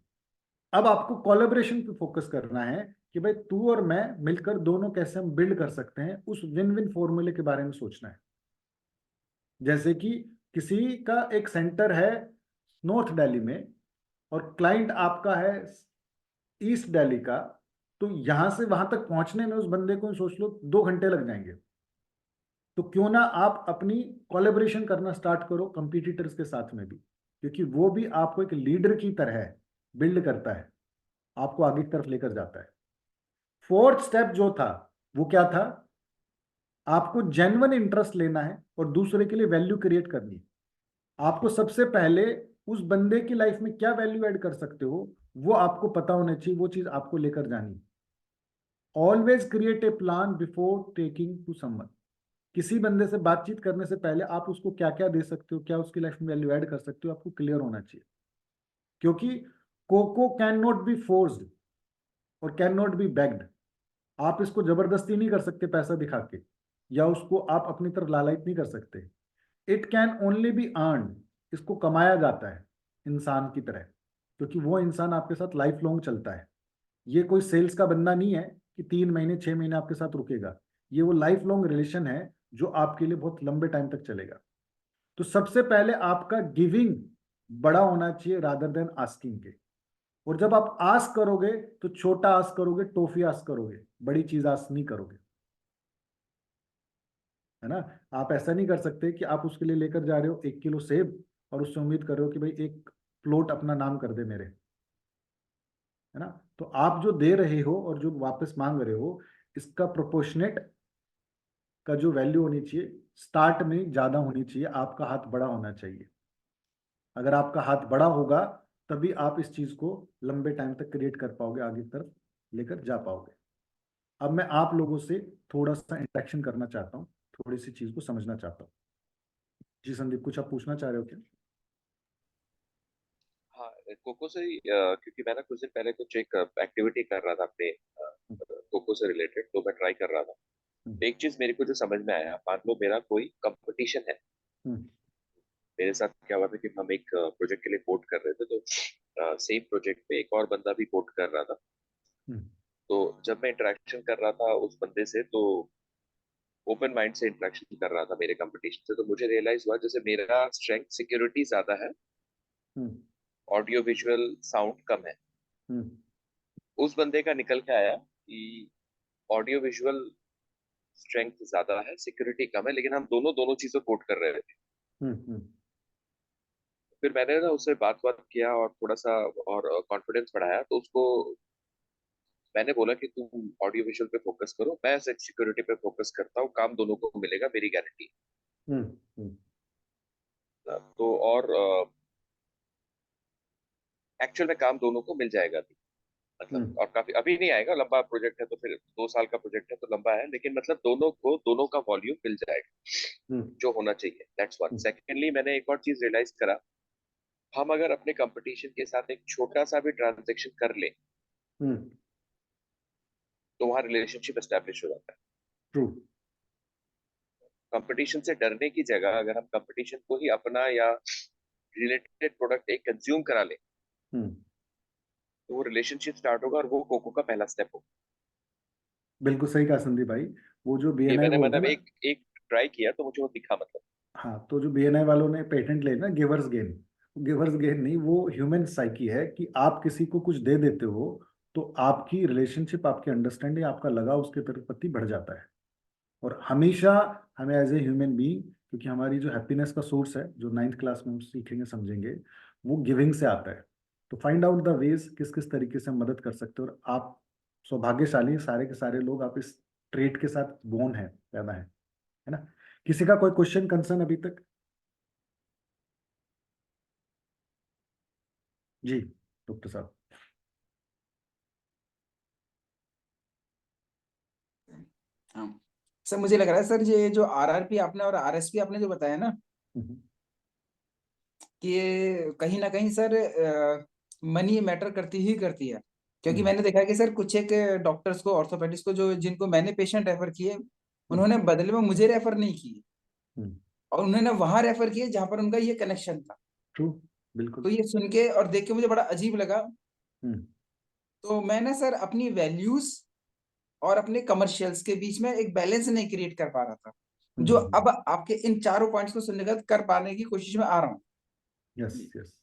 अब आपको कोलैबोरेशन पे फोकस करना है कि भाई तू और मैं मिलकर दोनों कैसे हम बिल्ड कर सकते हैं, उस विन विन फॉर्मूले के बारे में सोचना है। जैसे कि किसी का एक सेंटर है नॉर्थ दिल्ली में और क्लाइंट आपका है ईस्ट दिल्ली का, तो यहां से वहां तक पहुंचने में उस बंदे को सोच लो 2 घंटे लग जाएंगे। तो क्यों ना आप अपनी कोलैबोरेशन करना स्टार्ट करो कंपटीटर्स के साथ में भी, क्योंकि वो भी आपको एक लीडर की तरह बिल्ड करता है, आपको आगे की तरफ लेकर जाता है। फोर्थ स्टेप जो था वो क्या था, आपको जेन्युइन इंटरेस्ट लेना है और दूसरे के लिए वैल्यू क्रिएट करनी है। आपको सबसे पहले उस बंदे की लाइफ में क्या वैल्यू ऐड कर सकते हो वो आपको पता होना चाहिए, वो चीज आपको लेकर जानी। Always create a plan before taking to someone. किसी बंदे से बातचीत करने से पहले आप उसको क्या क्या दे सकते हो, क्या उसकी लाइफ में वैल्यू ऐड कर सकते हो, आपको क्लियर होना चाहिए। क्योंकि कोको कैन नॉट बी फोर्स्ड और कैन नॉट बी बेग्ड। आप इसको जबरदस्ती नहीं कर सकते पैसा दिखा के, या उसको आप अपनी तरफ लालच नहीं कर सकते। It can only be earn, इसको कमाया जाता है इंसान की तरह, क्योंकि वो इंसान आपके साथ लाइफ लॉन्ग चलता है। ये कोई सेल्स का बंदा नहीं है कि 3 महीने 6 महीने आपके साथ रुकेगा। ये वो लाइफ लॉन्ग रिलेशन है जो आपके लिए बहुत लंबे टाइम तक चलेगा। तो सबसे पहले आपका गिविंग बड़ा होना चाहिए रादर देन आस्किंग के। और जब आप आस्क करोगे तो छोटा आस्क करोगे, टॉफी आस्क करोगे, बड़ी चीज आस्क नहीं करोगे, है ना। आप ऐसा नहीं कर सकते कि आप उसके लिए लेकर जा रहे हो 1 किलो सेब और उससे उम्मीद कर रहे हो कि भाई एक प्लॉट अपना नाम कर दे मेरे, है ना। तो आप जो दे रहे हो और जो वापस मांग रहे हो, इसका प्रोपोर्शनेट का जो वैल्यू होनी चाहिए स्टार्ट में ज्यादा होनी चाहिए, आपका हाथ बड़ा होना चाहिए। अगर आपका हाथ बड़ा होगा तभी आप इस चीज को लंबे टाइम तक क्रिएट कर पाओगे, आगे की तरफ लेकर जा पाओगे। अब मैं आप लोगों से थोड़ा सा इंटरेक्शन करना चाहता हूँ, थोड़ी सी चीज को समझना चाहता हूँ। जी संदीप, कुछ आप पूछना चाह रहे हो क्या? हाँ, कोको से क्योंकि मैं ना कुछ दिन पहले कुछ एक एक्टिविटी कर रहा था अपने कोको से रिलेटेड, तो मैं ट्राई कर रहा था। एक चीज मेरे को जो समझ में आया, मान लो मेरा कोई कंपटीशन है, मेरे साथ क्या हुआ था कि हम एक प्रोजेक्ट के लिए कोड कर रहे थे, तो सेम प्रोजेक्ट पे एक और बंदा भी कोड कर रहा था। तो जब मैं इंटरेक्शन कर रहा था उस बंदे से, तो ओपन माइंड से इंटरेक्शन कर रहा था मेरे कंपटीशन से, तो मुझे रियलाइज हुआ जैसे मेरा स्ट्रेंथ सिक्योरिटी ज्यादा है, ऑडियो विजुअल साउंड कम है। उस बंदे का निकल के आया कि ऑडियो विजुअल स्ट्रेंथ ज्यादा है, सिक्योरिटी कम है, लेकिन हम दोनों दोनों चीजें कोड कर रहे थे। फिर मैंने ना उससे बात किया और थोड़ा सा और कॉन्फिडेंस बढ़ाया, तो उसको मैंने बोला कि तुम ऑडियो विजुअल पे फोकस करो, मैं सिक्योरिटी पे फोकस करता हूँ, काम दोनों को मिलेगा, मेरी गारंटी। तो और एक्चुअल में काम दोनों को मिल जाएगा भी, मतलब और काफी अभी नहीं आएगा, लंबा प्रोजेक्ट है, तो फिर 2 साल का प्रोजेक्ट है तो लंबा है, लेकिन मतलब दोनों का वॉल्यूम मिल जाएगा जो होना चाहिए। That's one. सेकेंडली मैंने एक और चीज रियलाइज करा, हम अगर अपने कंपटीशन के साथ एक छोटा सा भी ट्रांजेक्शन कर ले तो वहां रिलेशनशिप एस्टेब्लिश हो जाता है। ट्रू। कंपटीशन से डरने की जगह अगर हम कंपटीशन को ही अपना या रिलेटेड प्रोडक्ट एक कंज्यूम करा ले, तो वो रिलेशनशिप स्टार्ट होगा और वो कोको का पहला स्टेप होगा। बिल्कुल सही कहा संदीप भाई। वो जो ये बीएनआई मैंने बोलते मतलब हैं ना, एक एक ट्राई किया तो मुझे वो दिखा, मतलब। हाँ, तो जो बीएनआई वालों ने पेटेंट ले ना, गिवर्स गेन, गिवर्स गेन नहीं, वो ह्यूमन साइकी है कि आप किसी को कुछ दे देते हो तो आपकी रिलेशनशिप, आपकी अंडरस्टैंडिंग, आपका लगाव उसके प्रति बढ़ जाता है। और हमेशा हमें एज ए ह्यूमन बीइंग, क्योंकि हमारी जो हैप्पीनेस का सोर्स है, जो 9th क्लास में हम सीखेंगे समझेंगे, वो गिविंग से आता है। तो फाइंड आउट द वेज किस किस तरीके से हम मदद कर सकते हो। और आप सौभाग्यशाली हैं, सारे के सारे लोग आप इस ट्रेट के साथ बोन है, पैदा है ना। किसी का कोई क्वेश्चन कंसर्न अभी तक? जी डॉक्टर साहब। हाँ सर, मुझे लग रहा है सर, ये जो आरआरपी आपने और आरएसपी आपने जो बताया ना, कि ये कहीं ना कहीं सर मनी मैटर करती ही करती है। क्योंकि मैंने देखा है कि सर कुछ एक डॉक्टर्स को, ऑर्थोपेडिक्स को, जो जिनको मैंने पेशेंट रेफर किए, उन्होंने बदले में मुझे रेफर नहीं किए, और उन्होंने वहां रेफर किए जहां पर उनका ये कनेक्शन था। ट्रू, बिल्कुल। तो ये सुन के और देख के मुझे बड़ा अजीब लगा। तो मैं ना सर अपनी वैल्यूज और अपने कमर्शियल्स के बीच में एक बैलेंस नहीं क्रिएट कर पा रहा था, जो अब आपके इन चारों पॉइंट्स को सुनने के बाद कर पाने की कोशिश में आ रहा हूँ। Yes yes.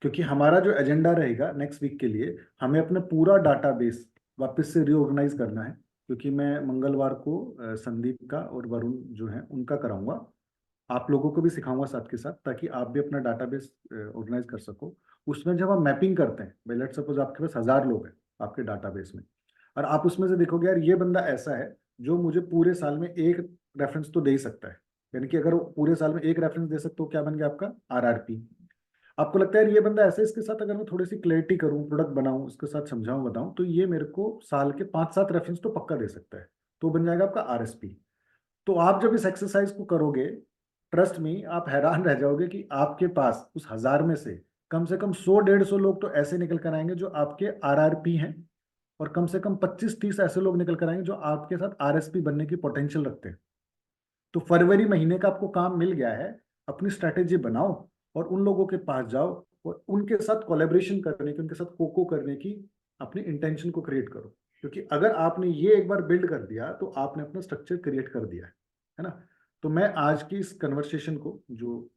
क्योंकि हमारा जो एजेंडा रहेगा नेक्स्ट वीक के लिए, हमें अपना पूरा डाटाबेस वापस से रीऑर्गेनाइज करना है। क्योंकि मैं मंगलवार को संदीप का और वरुण जो है उनका कराऊंगा, आप लोगों को भी सिखाऊंगा साथ के साथ, ताकि आप भी अपना डाटाबेस ऑर्गेनाइज कर सको। उसमें जब हम मैपिंग करते हैं, भाई लेट्स सपोज आपके पास 1000 लोग हैं आपके डाटाबेस में, और आप उसमें से देखोगे यार ये बंदा ऐसा है जो मुझे पूरे साल में एक रेफरेंस तो दे ही सकता है। यानी कि अगर वो पूरे साल में एक रेफरेंस दे सकते हो, क्या बन गया आपका आरआरपी। आपको लगता है ये बंदा ऐसा है, इसके साथ अगर मैं थोड़ी सी क्लैरिटी करूं, प्रोडक्ट बनाऊं, इसके साथ समझाऊं, बताऊं, तो ये मेरे को साल के 5-7 रेफरेंस तो पक्का दे सकता है। तो बन जाएगा आपका आरएसपी। तो आप जब इस एक्सरसाइज को करोगे, ट्रस्ट में आप हैरान रह जाओगे कि आपके पास उस 1000 में से कम 100-150 लोग तो ऐसे निकल कर आएंगे जो आपके आरआरपी हैं, और कम से कम 25-30 ऐसे लोग निकल कर आएंगे जो आपके साथ आरएसपी बनने की पोटेंशियल रखते हैं। तो फरवरी महीने का आपको काम मिल गया है, अपनी स्ट्रैटेजी बनाओ और उन लोगों के पास जाओ और उनके साथ कोलैबोरेशन करने की, उनके साथ कोको करने की अपनी इंटेंशन को क्रिएट करो। क्योंकि अगर आपने ये एक बार बिल्ड कर दिया तो आपने अपना स्ट्रक्चर क्रिएट कर दिया है ना। तो मैं आज की इस कन्वर्सेशन को, जो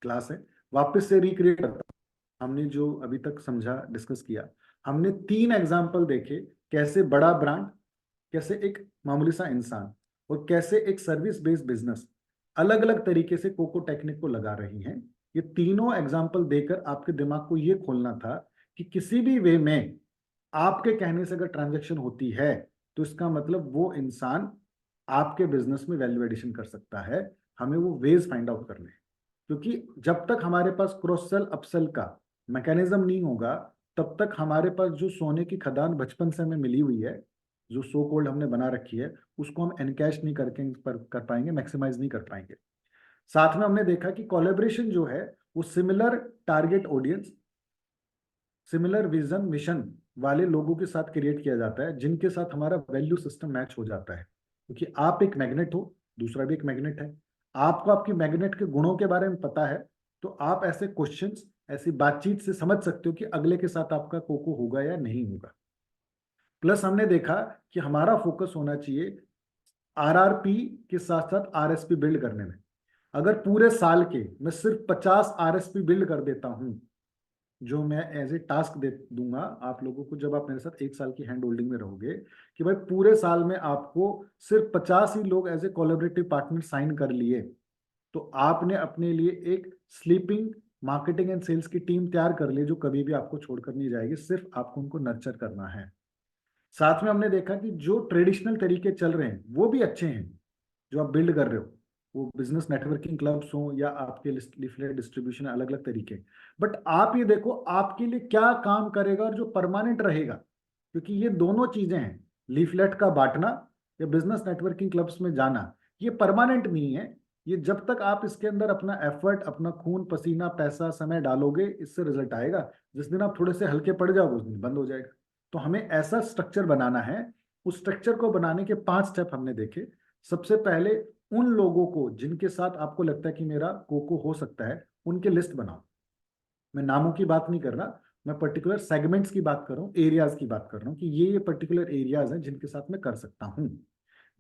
क्लास है, वापस से रिक्रिएट करता हूँ। हमने जो अभी तक समझा, डिस्कस किया, हमने 3 एग्जाम्पल देखे, कैसे बड़ा ब्रांड, कैसे एक मामूली सा इंसान और कैसे एक सर्विस बेस्ड बिजनेस अलग अलग तरीके से कोको टेक्निक को लगा रही हैं। ये तीनों एग्जाम्पल देकर आपके दिमाग को ये खोलना था कि किसी भी वे में आपके कहने से अगर ट्रांजैक्शन होती है तो इसका मतलब वो इंसान आपके बिजनेस में वैल्यू एडिशन कर सकता है। हमें वो वेज फाइंड आउट करने हैं, क्योंकि जब तक हमारे पास क्रॉस सेल अपसेल का मैकेनिज्म नहीं होगा तब तक हमारे पास जो सोने की खदान बचपन से हमें मिली हुई है, जो सो कोल्ड हमने बना रखी है, उसको हम एनकैश नहीं कर पाएंगे, मैक्सिमाइज नहीं कर पाएंगे। साथ में हमने देखा कि कोलैबोरेशन जो है वो similar target audience, similar vision, mission वाले लोगों के साथ क्रिएट किया जाता है, जिनके साथ हमारा वैल्यू सिस्टम मैच हो जाता है। क्योंकि आप एक मैग्नेट हो, दूसरा भी एक मैग्नेट है। आपको आपकी मैग्नेट के गुणों के बारे में पता है तो आप ऐसे क्वेश्चंस, ऐसी बातचीत से समझ सकते हो कि अगले के साथ आपका कोको होगा या नहीं होगा। प्लस हमने देखा कि हमारा फोकस होना चाहिए आरआरपी के साथ साथ आरएसपी बिल्ड करने में। अगर पूरे साल के मैं सिर्फ 50 आरएसपी बिल्ड कर देता हूं, जो मैं एज ए टास्क दे दूंगा आप लोगों को जब आप मेरे साथ 1 साल की हैंड होल्डिंग में रहोगे, कि भाई पूरे साल में आपको सिर्फ 50 ही लोग as a collaborative partner sign कर लिए, तो आपने अपने लिए एक स्लीपिंग मार्केटिंग एंड सेल्स की टीम तैयार कर ली, जो कभी भी आपको छोड़कर नहीं जाएगी। सिर्फ आपको उनको नर्चर करना है। साथ में हमने देखा कि जो ट्रेडिशनल तरीके चल रहे हैं वो भी अच्छे हैं, जो आप बिल्ड कर रहे हो, वो बिजनेस नेटवर्किंग क्लब्स हो या आपके लीफलेट डिस्ट्रीब्यूशन, अलग अलग तरीके। बट आप ये देखो आपके लिए क्या काम करेगा और जो परमानेंट रहेगा, क्योंकि ये दोनों चीजें हैं, लीफलेट का बांटना या बिजनेस नेटवर्किंग क्लब्स में जाना, ये परमानेंट नहीं है। ये जब तक आप इसके अंदर अपना एफर्ट, अपना खून पसीना, पैसा, समय डालोगे, इससे रिजल्ट आएगा। जिस दिन आप थोड़े से हल्के पड़ जाओगे उस दिन बंद हो जाएगा। तो हमें ऐसा स्ट्रक्चर बनाना है। उस स्ट्रक्चर को बनाने के 5 स्टेप हमने देखे। सबसे पहले उन लोगों को जिनके साथ आपको लगता है कि मेरा कोको हो सकता है, उनके लिस्ट बनाओ। मैं नामों की बात नहीं कर रहा, मैं पर्टिकुलर सेगमेंट्स की बात कर रहा हूँ, एरियाज की बात कर रहा हूँ कि ये पर्टिकुलर एरियाज हैं जिनके साथ मैं कर सकता हूँ।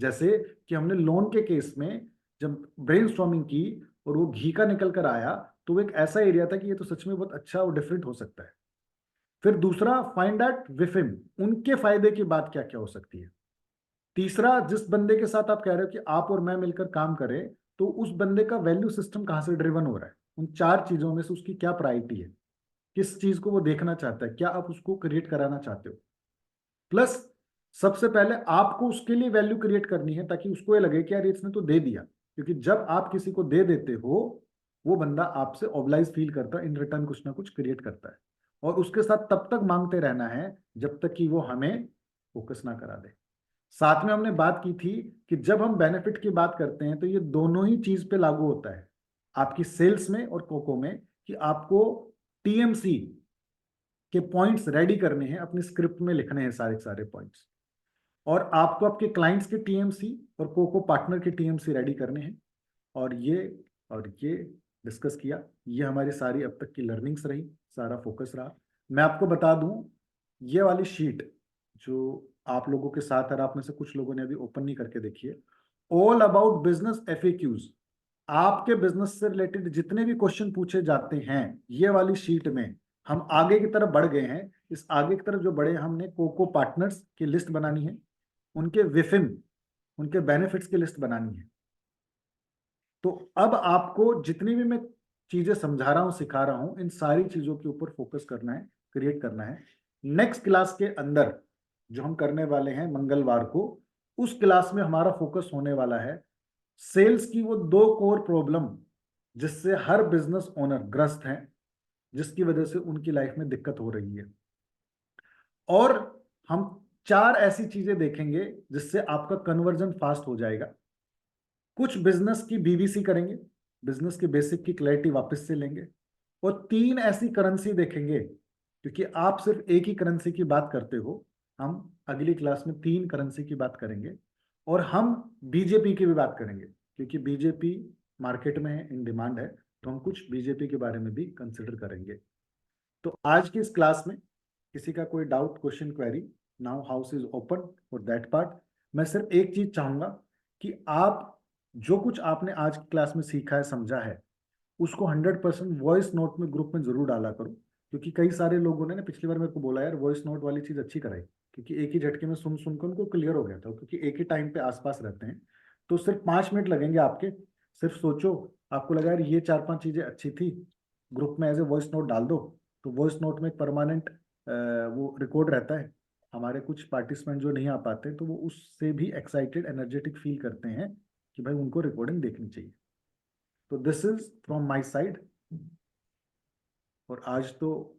जैसे कि हमने लोन के केस में जब ब्रेनस्टॉर्मिंग की और वो घी का निकल कर आया, तो वो एक ऐसा एरिया था कि ये तो सच में बहुत अच्छा और डिफरेंट हो सकता है। फिर दूसरा, फाइंड आउट विफिन, उनके फायदे की बात क्या क्या हो सकती है। तीसरा, जिस बंदे के साथ आप कह रहे हो कि आप और मैं मिलकर काम करें, तो उस बंदे का वैल्यू सिस्टम कहाँ से ड्रिवन हो रहा है, उन 4 चीजों में से उसकी क्या प्रायोरिटी है, किस चीज को वो देखना चाहता है, क्या आप उसको क्रिएट कराना चाहते हो। प्लस सबसे पहले आपको उसके लिए वैल्यू क्रिएट करनी है, ताकि उसको ये लगे कि यार इसने तो दे दिया। क्योंकि जब आप किसी को दे देते हो, वो बंदा आपसे ऑब्लाइज फील करता है, इन रिटर्न कुछ ना कुछ क्रिएट करता है। और उसके साथ तब तक मांगते रहना है जब तक कि वो हमें फोकस ना करा दे। साथ में हमने बात की थी कि जब हम बेनिफिट की बात करते हैं तो ये दोनों ही चीज पे लागू होता है, आपकी सेल्स में और कोको में, कि आपको टीएमसी के पॉइंट्स रेडी करने हैं, अपनी स्क्रिप्ट में लिखने हैं सारे सारे पॉइंट्स। और आपको आपके क्लाइंट्स के टीएमसी और कोको पार्टनर के टीएमसी रेडी करने हैं। और ये डिस्कस किया। ये हमारी सारी अब तक की लर्निंग्स रही, सारा फोकस रहा। मैं आपको बता दूं, ये वाली शीट जो आप लोगों के साथ है, आप में से कुछ लोगों ने अभी ओपन नहीं करके देखी है, ऑल अबाउट बिजनेस FAQs। आपके बिजनेस से रिलेटेड जितने भी क्वेश्चन पूछे जाते हैं, ये वाली शीट में हम आगे की तरफ बढ़ गए हैं। इस आगे की तरफ जो बढ़े, हमने कोको पार्टनर्स की लिस्ट बनानी है, उनके विफिन, उनके बेनिफिट्स की लिस्ट बनानी है। तो अब आपको जितनी भी मैं चीजें समझा रहा हूं, सिखा रहा हूं, इन सारी चीजों के ऊपर फोकस करना है, क्रिएट करना है। नेक्स्ट क्लास के अंदर जो हम करने वाले हैं मंगलवार को, उस क्लास में हमारा फोकस होने वाला है सेल्स की वो 2 कोर प्रॉब्लम जिससे हर बिजनेस ओनर ग्रस्त हैं, जिसकी वजह से उनकी लाइफ में दिक्कत हो रही है। और हम 4 ऐसी चीजें देखेंगे जिससे आपका कन्वर्जन फास्ट हो जाएगा। कुछ बिजनेस की BBC करेंगे, बिजनेस की बेसिक की क्लैरिटी वापस से लेंगे। और 3 ऐसी करेंसी देखेंगे, क्योंकि आप सिर्फ एक ही करेंसी की बात करते हो, हम अगली क्लास में 3 करेंसी की बात करेंगे और हम बीजेपी की भी बात करेंगे, क्योंकि बीजेपी मार्केट में इन डिमांड है, तो हम कुछ बीजेपी के बारे में भी कंसिडर करेंगे। तो आज की इस क्लास में किसी का कोई doubt, question, query, now house is open for that part. मैं सिर्फ एक चीज चाहूंगा कि आप जो कुछ आपने आज की क्लास में सीखा है, समझा है, उसको 100% वॉइस नोट में ग्रुप में जरूर डाला करो, क्योंकि कई सारे लोगों ने ना पिछली बार मेरे को बोला यार वॉइस नोट वाली चीज अच्छी कराई, क्योंकि एक ही झटके में सुन सुनकर उनको क्लियर हो गया था, क्योंकि एक ही टाइम पे आसपास रहते हैं। तो सिर्फ 5 मिनट लगेंगे आपके, सिर्फ सोचो, आपको लगा यार ये 4-5 चीजें अच्छी थी, ग्रुप में एज ए वॉइस नोट डाल दो। तो वॉइस नोट में एक परमानेंट वो रिकॉर्ड रहता है। हमारे कुछ पार्टिसिपेंट जो नहीं आ पाते, तो वो उससे भी एक्साइटेड, एनर्जेटिक फील करते हैं कि भाई उनको रिकॉर्डिंग देखनी चाहिए। तो this is from my side. और आज तो